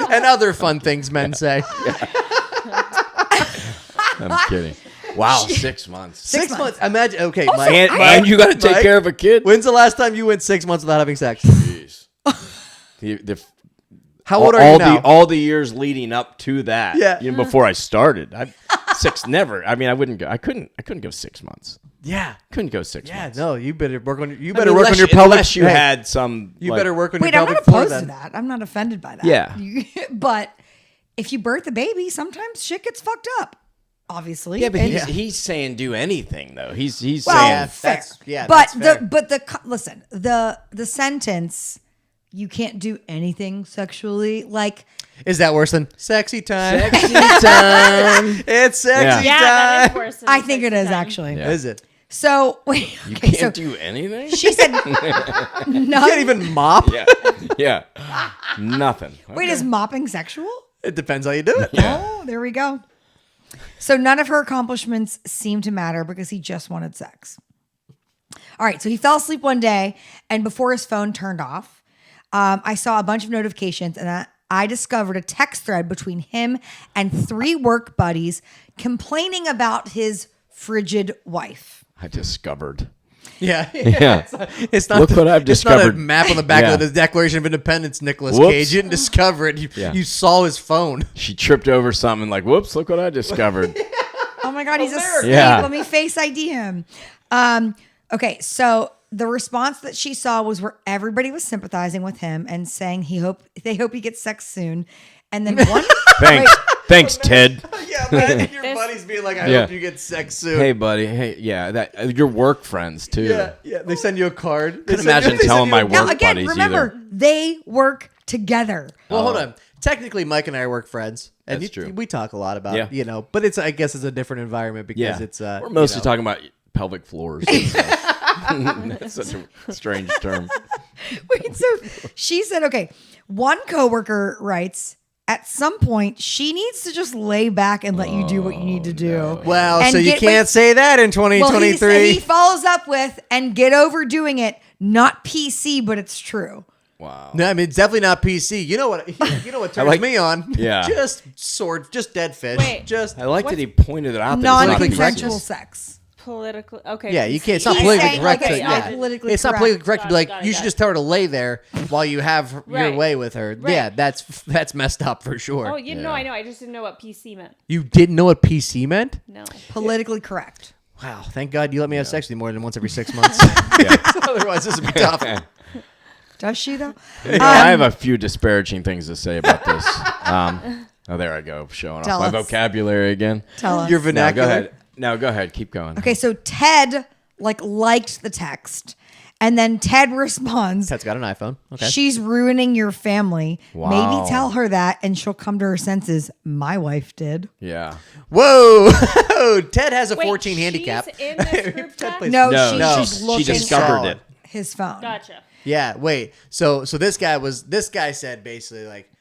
[SPEAKER 1] And other fun things men say.
[SPEAKER 2] I'm kidding. Wow, 6 months.
[SPEAKER 1] 6 months. Imagine. Okay,
[SPEAKER 4] Also,
[SPEAKER 1] Mike.
[SPEAKER 2] And you got to take
[SPEAKER 1] Mike,
[SPEAKER 2] care of a kid.
[SPEAKER 1] When's the last time you went 6 months without having sex?
[SPEAKER 2] Jeez. The
[SPEAKER 1] How old are you now?
[SPEAKER 2] All the years leading up to that.
[SPEAKER 1] Yeah.
[SPEAKER 2] Before I started, never. I mean, I couldn't go 6 months.
[SPEAKER 1] Yeah.
[SPEAKER 2] Couldn't go 6
[SPEAKER 1] Yeah.
[SPEAKER 2] months.
[SPEAKER 1] No, you better work on. You
[SPEAKER 2] I
[SPEAKER 1] better
[SPEAKER 2] mean,
[SPEAKER 1] work on your pelvic.
[SPEAKER 2] unless you
[SPEAKER 1] hey,
[SPEAKER 2] had some.
[SPEAKER 1] You
[SPEAKER 2] like-
[SPEAKER 1] better work on
[SPEAKER 4] Wait,
[SPEAKER 1] your
[SPEAKER 4] I'm not
[SPEAKER 1] pelvic floor
[SPEAKER 4] opposed to
[SPEAKER 1] then.
[SPEAKER 4] that. I'm not offended by that.
[SPEAKER 2] Yeah.
[SPEAKER 4] But if you birth a baby, sometimes shit gets fucked up. Obviously.
[SPEAKER 2] Yeah, but
[SPEAKER 4] And-
[SPEAKER 2] he's saying do anything though. He's
[SPEAKER 4] well,
[SPEAKER 2] saying
[SPEAKER 4] fair.
[SPEAKER 1] yeah,
[SPEAKER 4] but
[SPEAKER 1] that's fair.
[SPEAKER 4] listen, the sentence, you can't do anything sexually, like
[SPEAKER 1] Is that worse than sexy time?
[SPEAKER 2] sexy time.
[SPEAKER 1] It's sexy
[SPEAKER 3] Yeah,
[SPEAKER 1] time.
[SPEAKER 3] that is worse. Than
[SPEAKER 4] I think it is
[SPEAKER 3] time.
[SPEAKER 4] actually.
[SPEAKER 2] Yeah.
[SPEAKER 1] Is it?
[SPEAKER 4] So wait,
[SPEAKER 2] You
[SPEAKER 4] okay,
[SPEAKER 2] can't
[SPEAKER 4] so
[SPEAKER 2] do anything.
[SPEAKER 4] she said
[SPEAKER 1] You
[SPEAKER 4] none.
[SPEAKER 1] can't even mop.
[SPEAKER 2] Yeah, nothing.
[SPEAKER 4] Wait, is mopping sexual?
[SPEAKER 1] It depends how you do it.
[SPEAKER 2] Yeah.
[SPEAKER 4] Oh, there we go. So none of her accomplishments seemed to matter because he just wanted sex. All right, so he fell asleep one day, and before his phone turned off, I saw a bunch of notifications, and I discovered a text thread between him and 3 work buddies complaining about his frigid wife.
[SPEAKER 2] I discovered.
[SPEAKER 1] Yeah.
[SPEAKER 2] Yeah.
[SPEAKER 1] It's not.
[SPEAKER 2] Look what I've
[SPEAKER 1] It's not a
[SPEAKER 2] discovered.
[SPEAKER 1] map on the back
[SPEAKER 2] Yeah.
[SPEAKER 1] of the Declaration of Independence, Nicolas
[SPEAKER 2] Whoops.
[SPEAKER 1] Cage. You didn't discover it.
[SPEAKER 2] Yeah.
[SPEAKER 1] You saw his phone.
[SPEAKER 2] She tripped over something like, whoops, look what I discovered.
[SPEAKER 4] Oh my God, he's asleep.
[SPEAKER 2] Yeah.
[SPEAKER 4] Let me face ID him. Okay, so the response that she saw was where everybody was sympathizing with him and saying they hope he gets sex soon. And then one
[SPEAKER 2] Thanks, Ted.
[SPEAKER 1] Yeah, man. Your buddies being like, I
[SPEAKER 2] Yeah.
[SPEAKER 1] hope you get sex soon.
[SPEAKER 2] Hey, buddy. Hey, yeah, that your work friends too.
[SPEAKER 1] Yeah. They send you a card.
[SPEAKER 2] Couldn't imagine telling my
[SPEAKER 4] now
[SPEAKER 2] work
[SPEAKER 4] again,
[SPEAKER 2] buddies
[SPEAKER 4] remember,
[SPEAKER 2] either.
[SPEAKER 4] they work together.
[SPEAKER 1] Well, hold on. Technically, Mike and I are work friends, and
[SPEAKER 2] That's true.
[SPEAKER 1] we talk a lot about,
[SPEAKER 2] Yeah.
[SPEAKER 1] but it's I guess it's a different environment because
[SPEAKER 2] Yeah,
[SPEAKER 1] it's
[SPEAKER 2] we're mostly talking about pelvic floors. And stuff. That's such a strange term.
[SPEAKER 4] Wait, so she said, okay, one coworker writes, at some point, she needs to just lay back and let you do what you need to do.
[SPEAKER 1] Well,
[SPEAKER 4] And
[SPEAKER 1] so you
[SPEAKER 4] get
[SPEAKER 1] can't
[SPEAKER 4] with-
[SPEAKER 1] say that in
[SPEAKER 4] Well,
[SPEAKER 1] 2023.
[SPEAKER 4] he follows up with, and get over doing it. Not PC, but it's true.
[SPEAKER 2] Wow.
[SPEAKER 1] No, I mean it's definitely not PC. You know what? You know what turns
[SPEAKER 2] like-
[SPEAKER 1] me on?
[SPEAKER 2] Yeah.
[SPEAKER 1] just dead fish.
[SPEAKER 3] Wait.
[SPEAKER 1] Just
[SPEAKER 2] I like that he pointed it out. That it's not
[SPEAKER 4] Non-consensual
[SPEAKER 2] PC.
[SPEAKER 4] sex.
[SPEAKER 3] Politically, okay.
[SPEAKER 1] yeah. You can't. It's not
[SPEAKER 4] He's
[SPEAKER 1] politically
[SPEAKER 4] saying,
[SPEAKER 1] correct.
[SPEAKER 4] like,
[SPEAKER 1] to-
[SPEAKER 4] it's
[SPEAKER 1] yeah.
[SPEAKER 4] not politically
[SPEAKER 1] It's not
[SPEAKER 4] correct.
[SPEAKER 1] politically correct to be like
[SPEAKER 3] Got it,
[SPEAKER 1] you
[SPEAKER 3] got
[SPEAKER 1] should
[SPEAKER 3] it.
[SPEAKER 1] just tell her to lay there while you have your
[SPEAKER 3] Right.
[SPEAKER 1] way with her.
[SPEAKER 3] Right.
[SPEAKER 1] Yeah, that's messed up for sure.
[SPEAKER 3] Oh, you know, I know. I just didn't know what PC meant.
[SPEAKER 1] You didn't know what PC meant?
[SPEAKER 3] No.
[SPEAKER 4] Politically correct.
[SPEAKER 1] Wow. Thank God you let me have sex with you more than once every 6 months. Otherwise, this would be tough.
[SPEAKER 4] Does she, though?
[SPEAKER 2] I have a few disparaging things to say about this. Oh, there I go, showing off
[SPEAKER 4] Tell
[SPEAKER 2] my
[SPEAKER 4] us.
[SPEAKER 2] vocabulary again.
[SPEAKER 4] Tell us.
[SPEAKER 1] Your
[SPEAKER 2] No, go
[SPEAKER 1] vernacular.
[SPEAKER 2] ahead. No, go ahead. Keep going.
[SPEAKER 4] Okay, so Ted liked the text, and then Ted responds,
[SPEAKER 1] Ted's got an iPhone. Okay.
[SPEAKER 4] "She's ruining your family.
[SPEAKER 2] Wow.
[SPEAKER 4] Maybe tell her that, and she'll come to her senses. My wife did."
[SPEAKER 2] Yeah.
[SPEAKER 1] Whoa. Ted has a
[SPEAKER 3] Wait,
[SPEAKER 1] 14 handicap.
[SPEAKER 3] she's in this group chat?
[SPEAKER 4] No,
[SPEAKER 2] No,
[SPEAKER 4] she's
[SPEAKER 2] she
[SPEAKER 4] looking
[SPEAKER 2] discovered
[SPEAKER 4] at
[SPEAKER 2] it.
[SPEAKER 4] his phone.
[SPEAKER 3] Gotcha.
[SPEAKER 1] Yeah, wait. So this guy said basically like,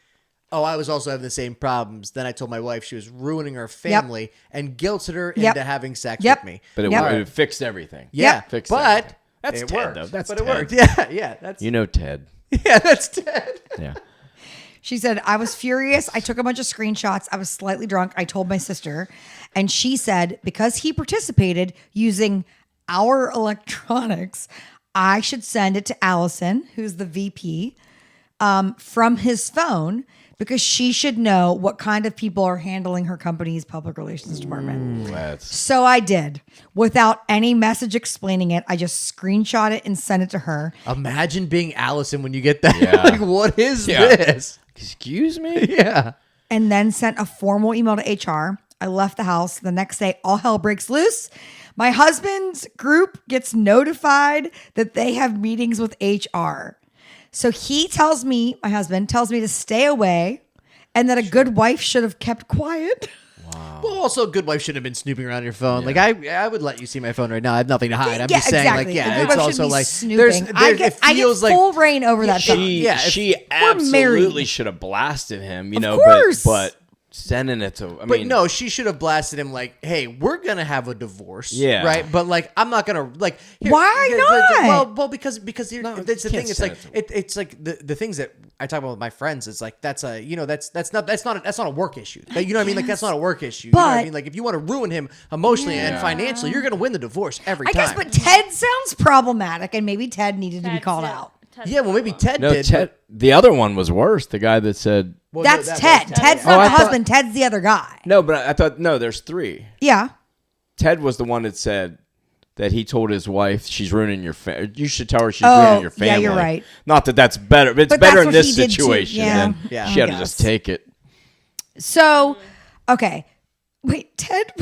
[SPEAKER 1] oh, I was also having the same problems. Then I told my wife she was ruining her family and guilted her
[SPEAKER 4] Yep.
[SPEAKER 1] into having sex
[SPEAKER 4] Yep.
[SPEAKER 1] with me.
[SPEAKER 2] But it,
[SPEAKER 4] Yep.
[SPEAKER 2] it fixed everything.
[SPEAKER 1] Yeah,
[SPEAKER 2] Fixed
[SPEAKER 1] but
[SPEAKER 2] everything. That's
[SPEAKER 1] it
[SPEAKER 2] Ted,
[SPEAKER 1] worked.
[SPEAKER 2] though. That's
[SPEAKER 1] but
[SPEAKER 2] Ted.
[SPEAKER 1] it worked. Yeah, that's
[SPEAKER 2] You know Ted.
[SPEAKER 1] yeah, that's Ted.
[SPEAKER 2] Yeah.
[SPEAKER 4] She said, "I was furious. I took a bunch of screenshots. I was slightly drunk. I told my sister, and she said because he participated using our electronics, I should send it to Allison, who's the VP, from his phone." Because she should know what kind of people are handling her company's public relations department.
[SPEAKER 2] That's
[SPEAKER 4] So I did. Without any message explaining it, I just screenshot it and sent it to her.
[SPEAKER 1] Imagine being Allison when you get that.
[SPEAKER 2] Yeah.
[SPEAKER 1] Like, what is
[SPEAKER 2] Yeah.
[SPEAKER 1] this?
[SPEAKER 2] excuse me.
[SPEAKER 1] Yeah.
[SPEAKER 4] And then sent a formal email to HR. I left the house. The next day, all hell breaks loose. My husband's group gets notified that they have meetings with HR. So he tells me, my husband tells me to stay away and that a good wife should have kept quiet. Wow.
[SPEAKER 1] Well, also, a good wife shouldn't have been snooping around your phone. Like I would let you see my phone right now. I have nothing to hide. I'm just saying,
[SPEAKER 4] exactly.
[SPEAKER 1] like,
[SPEAKER 4] A good
[SPEAKER 1] it's
[SPEAKER 4] wife
[SPEAKER 1] also
[SPEAKER 4] shouldn't be
[SPEAKER 1] like
[SPEAKER 4] snooping. I get full reign over that phone.
[SPEAKER 2] She
[SPEAKER 4] married.
[SPEAKER 2] absolutely should have blasted him,
[SPEAKER 4] course.
[SPEAKER 2] but sending it to
[SPEAKER 1] no, she should have blasted him like, "Hey, we're gonna have a divorce."
[SPEAKER 2] Yeah.
[SPEAKER 1] Right. But like, I'm not gonna like.
[SPEAKER 4] Why not?
[SPEAKER 1] Well, because here, that's the thing. It's like it's like the things that I talk about with my friends. It's like that's a that's not a work issue. You know what I mean? Like that's not a work issue. You know what I mean? Like if you want to ruin him emotionally and financially, you're gonna win the divorce every time.
[SPEAKER 4] I guess, but Ted sounds problematic, and maybe Ted needed to be called out.
[SPEAKER 1] Yeah, well, maybe Ted did.
[SPEAKER 2] Ted, the other one was worse. The guy that said.
[SPEAKER 1] Well,
[SPEAKER 4] that's Ted. Ted's not the husband. Ted's the other guy.
[SPEAKER 2] No, but I thought, there's 3.
[SPEAKER 4] Yeah.
[SPEAKER 2] Ted was the one that said that he told his wife, she's ruining your family. You should tell her she's ruining your family.
[SPEAKER 4] Yeah, you're right.
[SPEAKER 2] Not that that's better. But it's better in this situation. Than she had to just take it.
[SPEAKER 4] So, okay. Wait, Ted,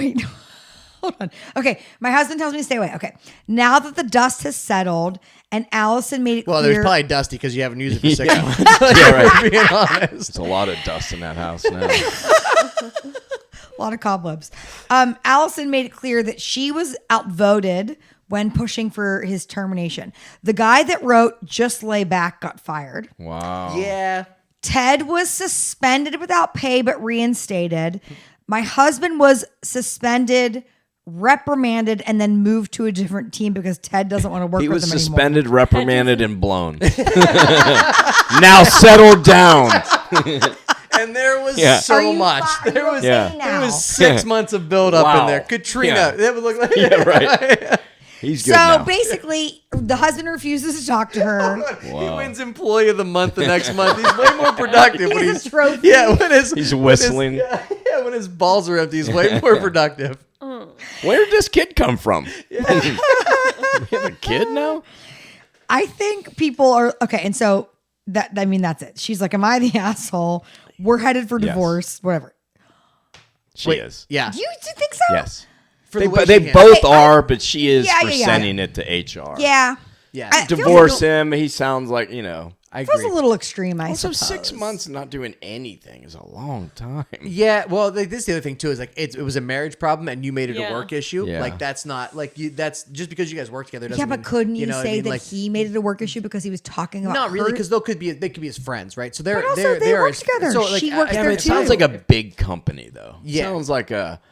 [SPEAKER 4] hold on. Okay, my husband tells me to stay away. Okay, now that the dust has settled and Allison made it clear.
[SPEAKER 1] Well, there's probably dusty because you haven't used it for 6 months.
[SPEAKER 2] Yeah, right.
[SPEAKER 1] Being honest.
[SPEAKER 2] There's a lot of dust in that house now.
[SPEAKER 4] A lot of cobwebs. Allison made it clear that she was outvoted when pushing for his termination. The guy that wrote "Just Lay Back" got fired.
[SPEAKER 2] Wow.
[SPEAKER 1] Yeah.
[SPEAKER 4] Ted was suspended without pay but reinstated. My husband was suspended, reprimanded, and then moved to a different team because Ted doesn't want to work with him anymore.
[SPEAKER 2] He was suspended, reprimanded, and blown. Now settle down.
[SPEAKER 1] And there was
[SPEAKER 4] so
[SPEAKER 1] much. There was 6 months of build up in there. Katrina.
[SPEAKER 2] Yeah.
[SPEAKER 1] That would look like
[SPEAKER 2] right. He's good
[SPEAKER 4] so
[SPEAKER 2] now.
[SPEAKER 4] basically, the husband refuses to talk to her.
[SPEAKER 1] He wins Employee of the Month the next month. He's way more productive
[SPEAKER 4] He
[SPEAKER 1] when
[SPEAKER 4] gets
[SPEAKER 1] he's
[SPEAKER 4] a trophy.
[SPEAKER 1] Yeah, when
[SPEAKER 2] he's whistling.
[SPEAKER 1] When his balls are empty, he's way more productive.
[SPEAKER 2] Where did this kid come from? You have a kid now?
[SPEAKER 4] I think people are okay, and so that's it. She's like, "Am I the asshole? We're headed for divorce, whatever."
[SPEAKER 2] She is.
[SPEAKER 1] Yeah.
[SPEAKER 4] You think so?
[SPEAKER 2] Yes.
[SPEAKER 1] They
[SPEAKER 2] both are, but she is for sending it to HR.
[SPEAKER 4] Yeah.
[SPEAKER 1] Yeah.
[SPEAKER 2] Divorce him. He sounds like,
[SPEAKER 1] I
[SPEAKER 4] feels
[SPEAKER 1] agree.
[SPEAKER 4] a little extreme, I
[SPEAKER 2] Also,
[SPEAKER 4] suppose.
[SPEAKER 2] 6 months not doing anything is a long time.
[SPEAKER 1] Yeah, well, this is the other thing too. Is like it was a marriage problem, and you made it a work issue.
[SPEAKER 2] Yeah.
[SPEAKER 1] Like that's not like you. That's just because you guys work together. Doesn't
[SPEAKER 4] Yeah, but
[SPEAKER 1] mean,
[SPEAKER 4] couldn't you
[SPEAKER 1] know what
[SPEAKER 4] say
[SPEAKER 1] I mean?
[SPEAKER 4] that
[SPEAKER 1] Like,
[SPEAKER 4] he made it a work issue because he was talking about
[SPEAKER 1] not really,
[SPEAKER 4] her?
[SPEAKER 1] because they could be his friends, right? So
[SPEAKER 4] But also, they work together. She works there
[SPEAKER 2] It
[SPEAKER 4] too.
[SPEAKER 2] sounds like a big company, though.
[SPEAKER 1] Yeah.
[SPEAKER 2] Sounds like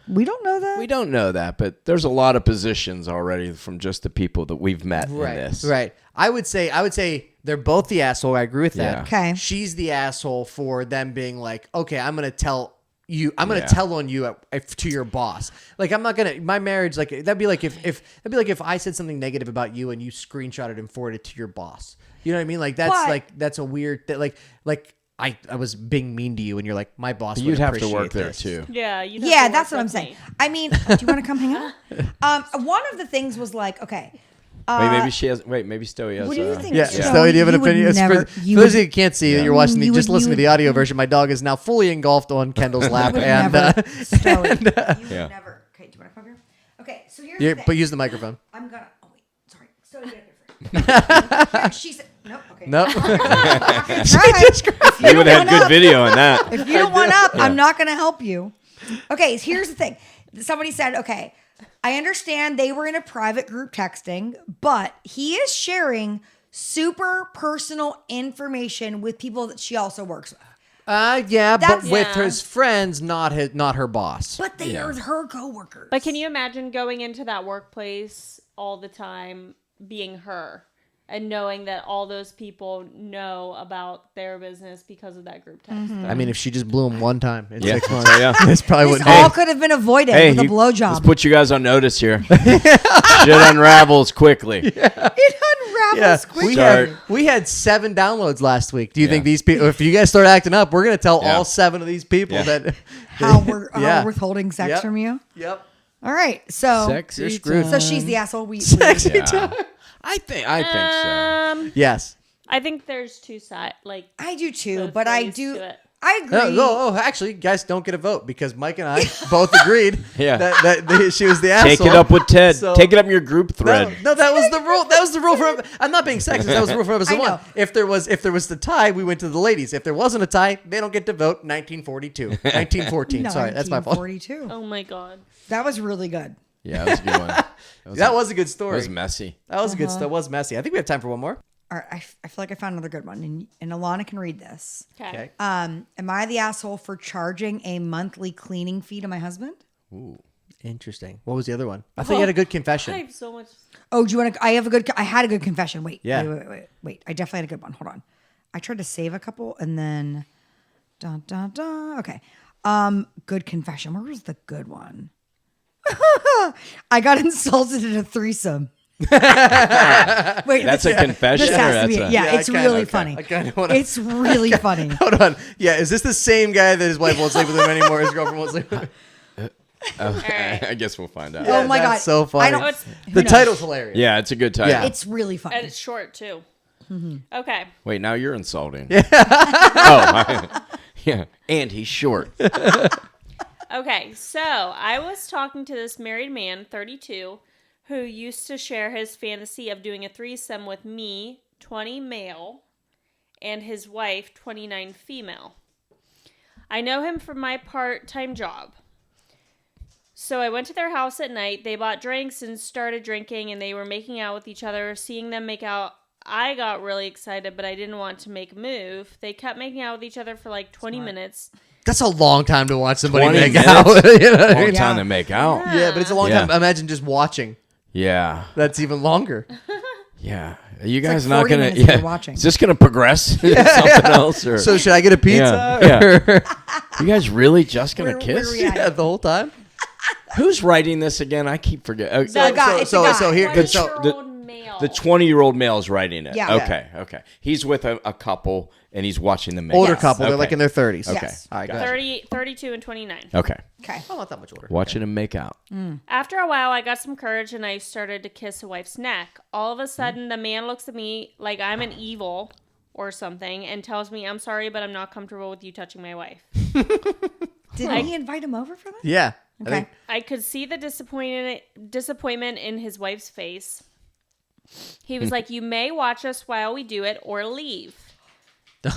[SPEAKER 4] We don't know that.
[SPEAKER 2] We don't know that, but there's a lot of positions already from just the people that we've met in this.
[SPEAKER 1] Right. I would say they're both the asshole. I agree with that.
[SPEAKER 2] Yeah.
[SPEAKER 4] Okay.
[SPEAKER 1] She's the asshole for them being like, okay, I'm gonna tell you. I'm gonna tell on you to your boss. Like I'm not gonna. My marriage, like that'd be like if I said something negative about you and you screenshotted and forwarded it to your boss. You know what I mean? Like that's a weird. Like I was being mean to you, and you're like, my boss.
[SPEAKER 2] You'd have to
[SPEAKER 1] appreciate
[SPEAKER 2] work there
[SPEAKER 1] this.
[SPEAKER 2] too.
[SPEAKER 3] Yeah.
[SPEAKER 4] Yeah, that's what I'm saying. I mean, do you want to come hang out? One of the things was like, okay.
[SPEAKER 2] Maybe she has. Maybe Stoey has.
[SPEAKER 4] What do you think?
[SPEAKER 1] Yeah,
[SPEAKER 4] Stoey,
[SPEAKER 1] Stoey, do you have an opinion? For those of you who can't see, you're watching
[SPEAKER 4] you
[SPEAKER 1] just
[SPEAKER 4] would-
[SPEAKER 1] listen
[SPEAKER 4] you
[SPEAKER 1] to the audio version. My dog is now fully engulfed on Kendall's lap,
[SPEAKER 4] would
[SPEAKER 1] and
[SPEAKER 4] never, Stoey, you would
[SPEAKER 2] Yeah.
[SPEAKER 4] never. Okay, do you want to come here? Okay, so here's the thing.
[SPEAKER 1] but use the microphone.
[SPEAKER 4] I'm gonna. Oh wait, sorry. Stoey, get up here first. She said, nope. Okay.
[SPEAKER 1] Nope.
[SPEAKER 2] You would have good video on that.
[SPEAKER 4] If you don't want up, I'm not going to help you. Okay, so here's the thing. Somebody said, okay, I understand they were in a private group texting, but he is sharing super personal information with people that she also works with.
[SPEAKER 1] Yeah, but
[SPEAKER 4] That's-
[SPEAKER 1] with
[SPEAKER 3] Yeah.
[SPEAKER 1] his friends, not her boss.
[SPEAKER 4] But they are her coworkers.
[SPEAKER 3] But can you imagine going into that workplace all the time being her and knowing that all those people know about their business because of that group text?
[SPEAKER 1] I mean, if she just blew him one time in
[SPEAKER 2] Yeah.
[SPEAKER 1] 6 months,
[SPEAKER 2] Yeah.
[SPEAKER 1] this probably
[SPEAKER 4] This
[SPEAKER 1] wouldn't.
[SPEAKER 4] all could have been avoided with a
[SPEAKER 2] Let's
[SPEAKER 4] blowjob.
[SPEAKER 2] put you guys on notice here. Shit unravels quickly.
[SPEAKER 4] It unravels quickly.
[SPEAKER 1] We had 7 downloads last week. Do you think these people? If you guys start acting up, we're gonna tell all 7 of these people that
[SPEAKER 4] How we're withholding sex
[SPEAKER 1] Yep.
[SPEAKER 4] from you.
[SPEAKER 1] Yep.
[SPEAKER 4] All right, so
[SPEAKER 2] Sexy
[SPEAKER 1] You're screwed.
[SPEAKER 4] so she's the asshole.
[SPEAKER 1] Sexy
[SPEAKER 2] Yeah.
[SPEAKER 1] time.
[SPEAKER 2] I think so.
[SPEAKER 1] Yes.
[SPEAKER 3] I think there's two sides. Like
[SPEAKER 4] I do too,
[SPEAKER 3] both
[SPEAKER 4] but I
[SPEAKER 3] ways
[SPEAKER 4] do.
[SPEAKER 3] to it.
[SPEAKER 4] I agree.
[SPEAKER 1] No, actually, guys don't get a vote because Mike and I both agreed
[SPEAKER 2] Yeah.
[SPEAKER 1] that she was the asshole.
[SPEAKER 2] Take it up with Ted.
[SPEAKER 1] So-
[SPEAKER 2] Take it up in your group thread.
[SPEAKER 1] No, that was the rule. That was the rule for. I'm not being sexist. That was the rule for episode
[SPEAKER 4] I know.
[SPEAKER 1] 1. If there was the tie, we went to the ladies. If there wasn't a tie, they don't get to vote. 1942, 1914. Sorry, that's my fault.
[SPEAKER 4] 1942.
[SPEAKER 3] Oh my God.
[SPEAKER 4] That was really good.
[SPEAKER 2] Yeah, that was a good one.
[SPEAKER 1] That was a good
[SPEAKER 2] That
[SPEAKER 1] story.
[SPEAKER 2] was messy.
[SPEAKER 1] That was a good. That was messy. I think we have time for one more.
[SPEAKER 4] All right, I feel like I found another good one, and Alana can read this.
[SPEAKER 3] Okay.
[SPEAKER 4] Am I the asshole for charging a monthly cleaning fee to my husband?
[SPEAKER 1] Ooh, interesting. What was the other one? I thought you had a good confession.
[SPEAKER 3] I have so much.
[SPEAKER 4] Oh, do you want to? I had a good confession. Wait,
[SPEAKER 1] Yeah.
[SPEAKER 4] wait. I definitely had a good one. Hold on. I tried to save a couple, and then, Okay. Good confession. Where was the good one? I got insulted in a threesome. Wait,
[SPEAKER 2] That's a confession.
[SPEAKER 4] This
[SPEAKER 2] or
[SPEAKER 4] has to
[SPEAKER 2] that's
[SPEAKER 4] be
[SPEAKER 2] a,
[SPEAKER 4] it. Yeah, it's really funny.
[SPEAKER 1] I kinda wanna-
[SPEAKER 4] It's really funny.
[SPEAKER 1] Hold on. Yeah, is this the same guy that his wife won't sleep with him anymore? His girlfriend won't sleep with him?
[SPEAKER 3] right.
[SPEAKER 2] I guess we'll find out.
[SPEAKER 4] Oh my God.
[SPEAKER 1] That's so funny.
[SPEAKER 4] I don't-
[SPEAKER 3] Oh, it's,
[SPEAKER 1] The title's hilarious.
[SPEAKER 2] Yeah, it's a good title.
[SPEAKER 1] Yeah.
[SPEAKER 4] It's really funny.
[SPEAKER 3] and it's short too. Okay.
[SPEAKER 2] Wait, now you're insulting. Yeah. And he's short.
[SPEAKER 3] Okay. So I was talking to this married man, 32, who used to share his fantasy of doing a threesome with me, 20 male, and his wife, 29 female. I know him from my part-time job. So I went to their house at night. They bought drinks and started drinking, and they were making out with each other. Seeing them make out, I got really excited, but I didn't want to make a move. They kept making out with each other for like 20 minutes.
[SPEAKER 1] That's a long time to watch somebody
[SPEAKER 2] 20
[SPEAKER 1] make
[SPEAKER 2] minutes?
[SPEAKER 1] out. You know what I mean?
[SPEAKER 2] Long time to make out.
[SPEAKER 1] Yeah, but it's a long
[SPEAKER 2] Yeah.
[SPEAKER 1] time. Imagine just watching.
[SPEAKER 2] Yeah.
[SPEAKER 1] That's even longer.
[SPEAKER 2] Yeah. Are you
[SPEAKER 4] like
[SPEAKER 2] guys not
[SPEAKER 4] 40
[SPEAKER 2] gonna?
[SPEAKER 4] minutes if
[SPEAKER 2] Yeah.
[SPEAKER 4] you're watching.
[SPEAKER 2] Is this gonna progress into something else? Or
[SPEAKER 1] So should I get a pizza?
[SPEAKER 2] Yeah. You guys really just gonna
[SPEAKER 4] Where
[SPEAKER 2] kiss?
[SPEAKER 4] we at?
[SPEAKER 1] Yeah, the whole time.
[SPEAKER 2] Who's writing this again? I keep forgetting.
[SPEAKER 4] It's a guy.
[SPEAKER 1] So here, good. So
[SPEAKER 3] 20-year-old male.
[SPEAKER 2] The 20-year-old male is writing it.
[SPEAKER 4] Yeah.
[SPEAKER 2] Okay. He's with a couple, and he's watching them make
[SPEAKER 1] older
[SPEAKER 2] out.
[SPEAKER 1] couple, they're
[SPEAKER 2] Okay.
[SPEAKER 1] like in their 30s.
[SPEAKER 2] Okay.
[SPEAKER 4] Yes.
[SPEAKER 1] All right, go
[SPEAKER 2] Gotcha.
[SPEAKER 1] ahead.
[SPEAKER 3] 32 and 29.
[SPEAKER 2] Okay.
[SPEAKER 4] Okay.
[SPEAKER 1] I'm not that much older.
[SPEAKER 2] Watching him make out.
[SPEAKER 3] After a while, I got some courage and I started to kiss a wife's neck. All of a sudden, the man looks at me like I'm an evil or something and tells me, "I'm sorry, but I'm not comfortable with you touching my wife."
[SPEAKER 4] Didn't he invite him over for that?
[SPEAKER 1] Yeah. I
[SPEAKER 4] Okay.
[SPEAKER 1] think-
[SPEAKER 3] I could see the disappointment in his wife's face. He was like, "You may watch us while we do it or leave."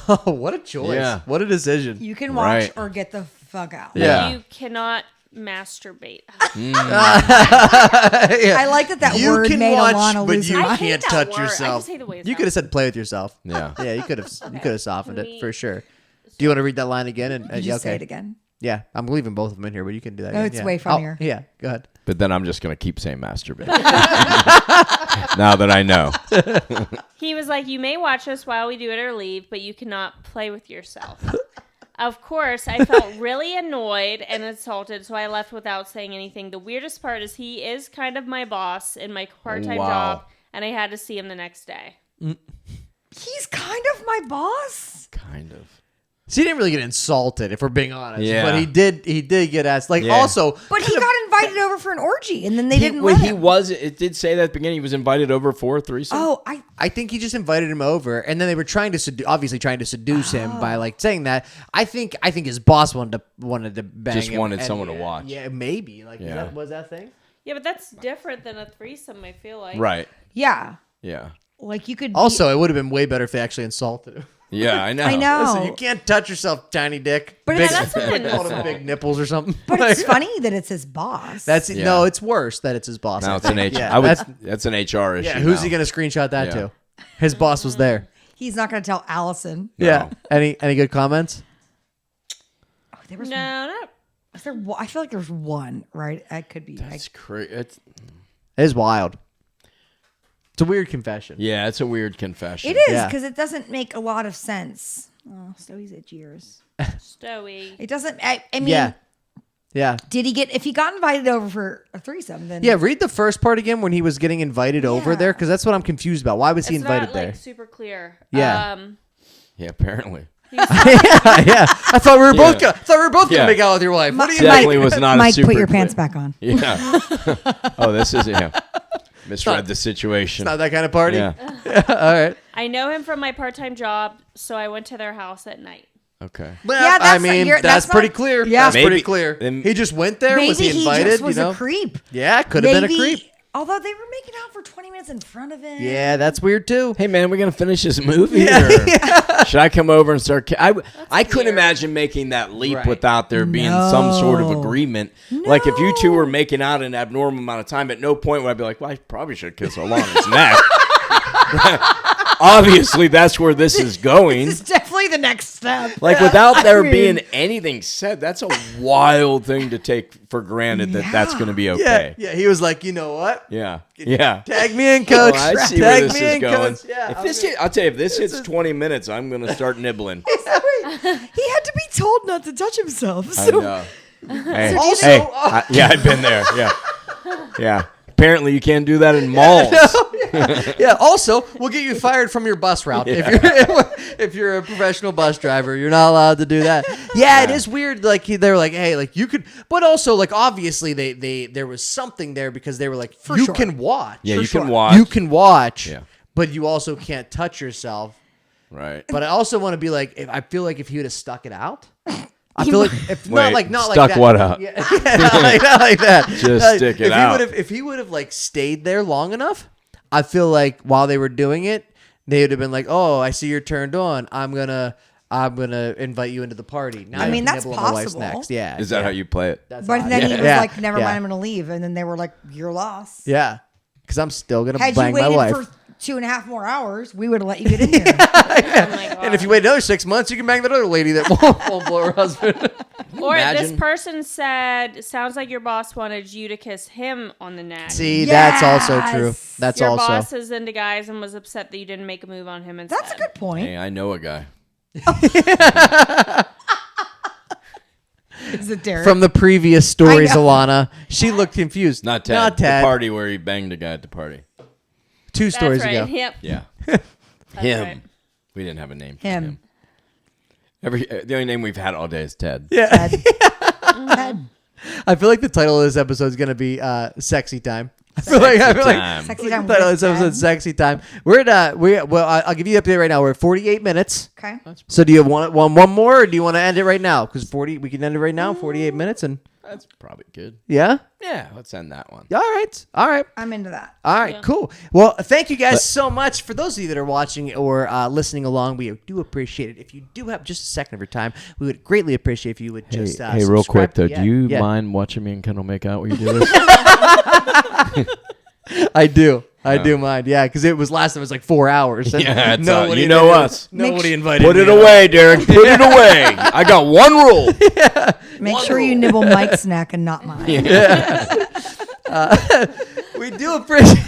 [SPEAKER 1] Oh, what a choice.
[SPEAKER 2] Yeah.
[SPEAKER 1] What a decision.
[SPEAKER 4] You can watch
[SPEAKER 2] Right.
[SPEAKER 4] or get the fuck out.
[SPEAKER 1] Yeah.
[SPEAKER 3] You cannot masturbate.
[SPEAKER 4] I like that
[SPEAKER 1] You
[SPEAKER 4] word
[SPEAKER 1] can
[SPEAKER 4] made
[SPEAKER 1] watch,
[SPEAKER 4] Alana
[SPEAKER 1] but
[SPEAKER 4] lose
[SPEAKER 1] you
[SPEAKER 4] her
[SPEAKER 3] I
[SPEAKER 4] mind.
[SPEAKER 3] hate
[SPEAKER 1] can't
[SPEAKER 3] that
[SPEAKER 1] touch
[SPEAKER 3] word. I
[SPEAKER 1] yourself.
[SPEAKER 3] just hate the way it
[SPEAKER 1] You could have said play with yourself.
[SPEAKER 2] Yeah.
[SPEAKER 1] Yeah, you could have softened
[SPEAKER 3] Can
[SPEAKER 1] it
[SPEAKER 3] we-
[SPEAKER 1] for sure. Do you want to read that line again? And
[SPEAKER 4] Did you say it again?
[SPEAKER 1] Yeah, I'm leaving both of them in here, but you can do that.
[SPEAKER 4] No,
[SPEAKER 1] again.
[SPEAKER 4] it's
[SPEAKER 1] Yeah.
[SPEAKER 4] way funnier.
[SPEAKER 1] Yeah, go ahead.
[SPEAKER 2] But then I'm just gonna keep saying masturbate. Now that I know.
[SPEAKER 3] He was like, "You may watch us while we do it or leave, but you cannot play with yourself." Of course, I felt really annoyed and insulted, so I left without saying anything. The weirdest part is he is kind of my boss in my part-time
[SPEAKER 2] Wow.
[SPEAKER 3] job, and I had to see him the next day.
[SPEAKER 4] He's kind of my boss.
[SPEAKER 2] Kind of.
[SPEAKER 1] So he didn't really get insulted, if we're being honest.
[SPEAKER 2] Yeah.
[SPEAKER 1] But he did get asked. Like,
[SPEAKER 2] Yeah.
[SPEAKER 1] also,
[SPEAKER 4] But he got invited over for an orgy, and then they didn't let him.
[SPEAKER 2] It did say that at the beginning he was invited over for a threesome.
[SPEAKER 4] Oh,
[SPEAKER 1] I think he just invited him over, and then they were trying to seduce him by like saying that. I think his boss wanted to bang
[SPEAKER 2] Just
[SPEAKER 1] him,
[SPEAKER 2] wanted
[SPEAKER 1] and-
[SPEAKER 2] someone to watch.
[SPEAKER 1] Yeah, maybe. Like,
[SPEAKER 2] Yeah.
[SPEAKER 1] was that thing?
[SPEAKER 3] Yeah, but that's different than a threesome, I feel like.
[SPEAKER 2] Right.
[SPEAKER 4] yeah.
[SPEAKER 2] Yeah.
[SPEAKER 4] Like you could.
[SPEAKER 1] Also, it would have been way better if they actually insulted him.
[SPEAKER 2] Yeah, I know.
[SPEAKER 4] I know.
[SPEAKER 1] Listen, you can't touch yourself, tiny dick.
[SPEAKER 4] But
[SPEAKER 1] big,
[SPEAKER 4] it's-
[SPEAKER 3] that's an
[SPEAKER 1] called him
[SPEAKER 3] insult.
[SPEAKER 1] big nipples or something.
[SPEAKER 4] But it's funny that it's his boss.
[SPEAKER 2] Yeah.
[SPEAKER 1] No, it's worse that it's his boss.
[SPEAKER 2] Now
[SPEAKER 1] I
[SPEAKER 2] it's an
[SPEAKER 1] think.
[SPEAKER 2] HR.
[SPEAKER 1] Yeah,
[SPEAKER 2] That's an HR issue.
[SPEAKER 1] yeah. Who's
[SPEAKER 2] now.
[SPEAKER 1] he gonna screenshot that
[SPEAKER 2] Yeah.
[SPEAKER 1] to? His boss was there.
[SPEAKER 4] He's not going to tell Allison.
[SPEAKER 2] No.
[SPEAKER 1] Yeah. Any good comments?
[SPEAKER 4] Oh, there was.
[SPEAKER 3] No, not.
[SPEAKER 4] Was there? I feel like there's one. Right? I could be.
[SPEAKER 2] That's crazy.
[SPEAKER 1] It is wild. It's a weird confession.
[SPEAKER 2] Yeah, it's a weird confession.
[SPEAKER 4] It is
[SPEAKER 1] Yeah.
[SPEAKER 4] because it doesn't make a lot of sense. Oh, Stowie's at ears.
[SPEAKER 3] Stowy.
[SPEAKER 4] It doesn't. I mean,
[SPEAKER 1] Yeah. Yeah.
[SPEAKER 4] did he get? If he got invited over for a threesome, then
[SPEAKER 1] Yeah, read the first part again when he was getting invited over
[SPEAKER 4] Yeah.
[SPEAKER 1] there, because that's what I'm confused about. Why was he
[SPEAKER 3] It's
[SPEAKER 1] invited
[SPEAKER 3] not,
[SPEAKER 1] there?
[SPEAKER 3] like, super clear.
[SPEAKER 1] Yeah.
[SPEAKER 2] Yeah, apparently.
[SPEAKER 1] yeah, I thought we were both
[SPEAKER 2] Yeah.
[SPEAKER 1] gonna
[SPEAKER 2] Yeah.
[SPEAKER 1] make out with your wife. What do you
[SPEAKER 2] Definitely was not a
[SPEAKER 4] Mike,
[SPEAKER 2] super
[SPEAKER 4] put your
[SPEAKER 2] clear-
[SPEAKER 4] pants back on.
[SPEAKER 2] Yeah. Oh, this is misread the situation.
[SPEAKER 1] Not that kind of party.
[SPEAKER 2] Yeah.
[SPEAKER 1] All right.
[SPEAKER 3] I know him from my part-time job, so I went to their house at night.
[SPEAKER 2] Okay.
[SPEAKER 1] But
[SPEAKER 4] Yeah,
[SPEAKER 1] I
[SPEAKER 4] that's
[SPEAKER 1] mean,
[SPEAKER 4] not-
[SPEAKER 1] that's
[SPEAKER 4] that's
[SPEAKER 1] pretty
[SPEAKER 4] not-
[SPEAKER 1] clear.
[SPEAKER 4] yeah.
[SPEAKER 1] That's
[SPEAKER 2] Maybe-
[SPEAKER 1] pretty clear.
[SPEAKER 2] then-
[SPEAKER 1] He just went there.
[SPEAKER 4] Maybe
[SPEAKER 1] Was he invited?
[SPEAKER 4] he just was
[SPEAKER 1] you know?
[SPEAKER 4] a creep.
[SPEAKER 1] Yeah, could have been a creep.
[SPEAKER 4] Although they were making out for 20 minutes in front of him.
[SPEAKER 1] Yeah, that's weird too.
[SPEAKER 2] Hey man, we're gonna finish this movie. Or should I come over and start? I couldn't imagine making that leap
[SPEAKER 1] Right.
[SPEAKER 2] without there being some sort of agreement. Like if you two were making out an abnormal amount of time, at no point would I be like, "Well, I probably should kiss along his neck." Obviously, that's where this is going.
[SPEAKER 4] This is definitely the next step.
[SPEAKER 2] Like without there
[SPEAKER 4] mean-
[SPEAKER 2] being anything said, that's a wild thing to take for granted that that's going to be okay.
[SPEAKER 1] Yeah, he was like, you know what?
[SPEAKER 2] Yeah.
[SPEAKER 1] Tag me in, coach.
[SPEAKER 2] Oh, I see
[SPEAKER 1] Tag
[SPEAKER 2] where this
[SPEAKER 1] me
[SPEAKER 2] is
[SPEAKER 1] in,
[SPEAKER 2] going.
[SPEAKER 1] coach. Yeah,
[SPEAKER 2] I'll tell you, if this hits 20 minutes, I'm going to start nibbling.
[SPEAKER 4] He had to be told not to touch himself.
[SPEAKER 2] I
[SPEAKER 4] So
[SPEAKER 2] know. Hey,
[SPEAKER 1] Also-
[SPEAKER 2] hey, I've been there. Yeah. Apparently, you can't do that in malls.
[SPEAKER 1] Yeah. Also, we'll get you fired from your bus route if you're a professional bus driver. You're not allowed to do that. Yeah, it is weird. Like they were like, hey, like you could, but also like obviously there was something there because they were like, you
[SPEAKER 4] sure.
[SPEAKER 1] can watch.
[SPEAKER 2] Yeah,
[SPEAKER 1] For
[SPEAKER 2] you
[SPEAKER 1] sure.
[SPEAKER 2] can watch.
[SPEAKER 1] You can watch.
[SPEAKER 2] Yeah.
[SPEAKER 1] But you also can't touch yourself.
[SPEAKER 2] Right.
[SPEAKER 1] But I also want to be like, I feel like if he would have stuck it out. I feel like if
[SPEAKER 2] Wait,
[SPEAKER 1] not like
[SPEAKER 2] stuck
[SPEAKER 1] that.
[SPEAKER 2] what out?
[SPEAKER 1] Yeah, not like that.
[SPEAKER 2] Just stick it out.
[SPEAKER 1] If he would have like stayed there long enough, I feel like while they were doing it, they would have been like, "Oh, I see you're turned on. I'm gonna invite you into the party." Now
[SPEAKER 4] I
[SPEAKER 1] you
[SPEAKER 4] mean,
[SPEAKER 1] can
[SPEAKER 4] that's
[SPEAKER 1] nibble on my wife's
[SPEAKER 4] possible.
[SPEAKER 1] next. Yeah.
[SPEAKER 2] Is that how you play it?
[SPEAKER 1] That's
[SPEAKER 4] but
[SPEAKER 1] how I
[SPEAKER 4] then
[SPEAKER 1] do
[SPEAKER 4] he
[SPEAKER 1] it.
[SPEAKER 4] was
[SPEAKER 1] Yeah.
[SPEAKER 4] like, never
[SPEAKER 1] Yeah.
[SPEAKER 4] mind, I'm going to leave. And then they were like, you're lost.
[SPEAKER 1] Yeah. Because I'm still gonna
[SPEAKER 4] Had
[SPEAKER 1] bang
[SPEAKER 4] you
[SPEAKER 1] my
[SPEAKER 4] waited
[SPEAKER 1] wife.
[SPEAKER 4] for 2.5 more hours, we would have let you get in there.
[SPEAKER 3] Oh my God.
[SPEAKER 1] And if you wait another 6 months, you can bang that other lady that won't blow her husband.
[SPEAKER 3] Or this
[SPEAKER 2] Imagine.
[SPEAKER 3] person said, sounds like your boss wanted you to kiss him on the neck.
[SPEAKER 1] See, that's also true.
[SPEAKER 4] Yes.
[SPEAKER 1] That's
[SPEAKER 3] Your
[SPEAKER 1] also.
[SPEAKER 3] boss is into guys and was upset that you didn't make a move on him instead.
[SPEAKER 4] That's a good point.
[SPEAKER 2] Hey, I know a guy.
[SPEAKER 4] Is it Derek?
[SPEAKER 1] From the previous stories,
[SPEAKER 4] I know.
[SPEAKER 1] Alana, she looked confused.
[SPEAKER 2] Not Ted.
[SPEAKER 1] Not Ted.
[SPEAKER 2] The party where he banged a guy at the party.
[SPEAKER 1] 2
[SPEAKER 3] That's
[SPEAKER 1] stories
[SPEAKER 3] right.
[SPEAKER 1] ago.
[SPEAKER 3] Yep.
[SPEAKER 2] Yeah.
[SPEAKER 3] That's
[SPEAKER 2] Him.
[SPEAKER 3] right.
[SPEAKER 2] We didn't have a name for
[SPEAKER 4] Him.
[SPEAKER 2] The only name we've had all day is Ted.
[SPEAKER 1] Yeah.
[SPEAKER 4] Ted.
[SPEAKER 1] I feel like the title of this episode is gonna be "Sexy Time." I feel like
[SPEAKER 2] Time.
[SPEAKER 4] Sexy
[SPEAKER 1] the
[SPEAKER 4] time
[SPEAKER 1] title of
[SPEAKER 4] with
[SPEAKER 1] this episode is
[SPEAKER 4] Ted.
[SPEAKER 1] "Sexy Time." We're at I'll give you the update right now. We're at 48 minutes.
[SPEAKER 4] Okay.
[SPEAKER 1] So do you want one more, or do you want to end it right now? Because we can end it right now. 48 minutes, and
[SPEAKER 2] That's probably good.
[SPEAKER 1] yeah.
[SPEAKER 2] Yeah, let's end that one.
[SPEAKER 1] All right.
[SPEAKER 4] I'm into that.
[SPEAKER 1] All right, cool. Well, thank you guys so much. For those of you that are watching or listening along, we do appreciate it. If you do have just a second of your time, we would greatly appreciate if you would just
[SPEAKER 2] Hey, real quick
[SPEAKER 1] subscribe.
[SPEAKER 2] though,
[SPEAKER 1] Yeah,
[SPEAKER 2] do you
[SPEAKER 1] yeah.
[SPEAKER 2] mind watching me and Kendall make out while you do this?
[SPEAKER 1] I do. I do mind. Yeah, because it was last time it was like 4 hours. And
[SPEAKER 2] Yeah, it's,
[SPEAKER 1] nobody
[SPEAKER 2] you know us.
[SPEAKER 1] Nobody invited
[SPEAKER 2] Put
[SPEAKER 1] me
[SPEAKER 2] it
[SPEAKER 1] at all.
[SPEAKER 2] away, Derek. Put it away. I got one rule.
[SPEAKER 4] Make sure you nibble Mike's neck and not mine.
[SPEAKER 1] We do appreciate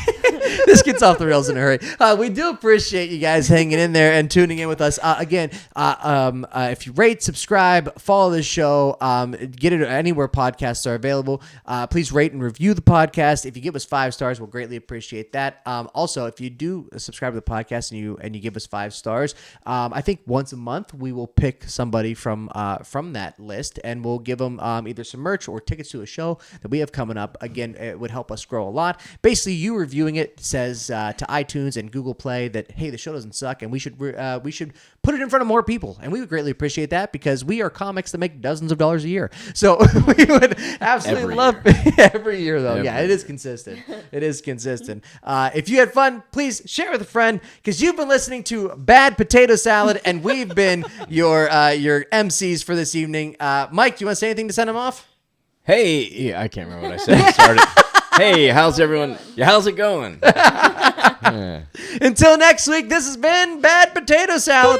[SPEAKER 1] this gets off the rails in a hurry. We do appreciate you guys hanging in there and tuning in with us. Again, if you rate, subscribe, follow the show, get it anywhere podcasts are available. Please rate and review the podcast. If you give us 5 stars, we'll greatly appreciate that. Also, if you do subscribe to the podcast and you give us 5 stars, I think once a month we will pick somebody from that list and we'll give them either some merch or tickets to a show that we have coming up. Again, it would help us grow a lot. Basically, you reviewing it says to iTunes and Google Play that, hey, the show doesn't suck and we should put it in front of more people. And we would greatly appreciate that because we are comics that make dozens of dollars a year. So we would absolutely love every year, though. Yeah, it is consistent. It is consistent. If you had fun, please share with a friend because you've been listening to Bad Potato Salad and we've been your MCs for this evening. Mike, do you want to say anything to send them off?
[SPEAKER 2] Hey, yeah, I can't remember what I said. I started. Hey, how's everyone? Yeah, how's it going?
[SPEAKER 1] Until next week, this has been Bad Potato Salad.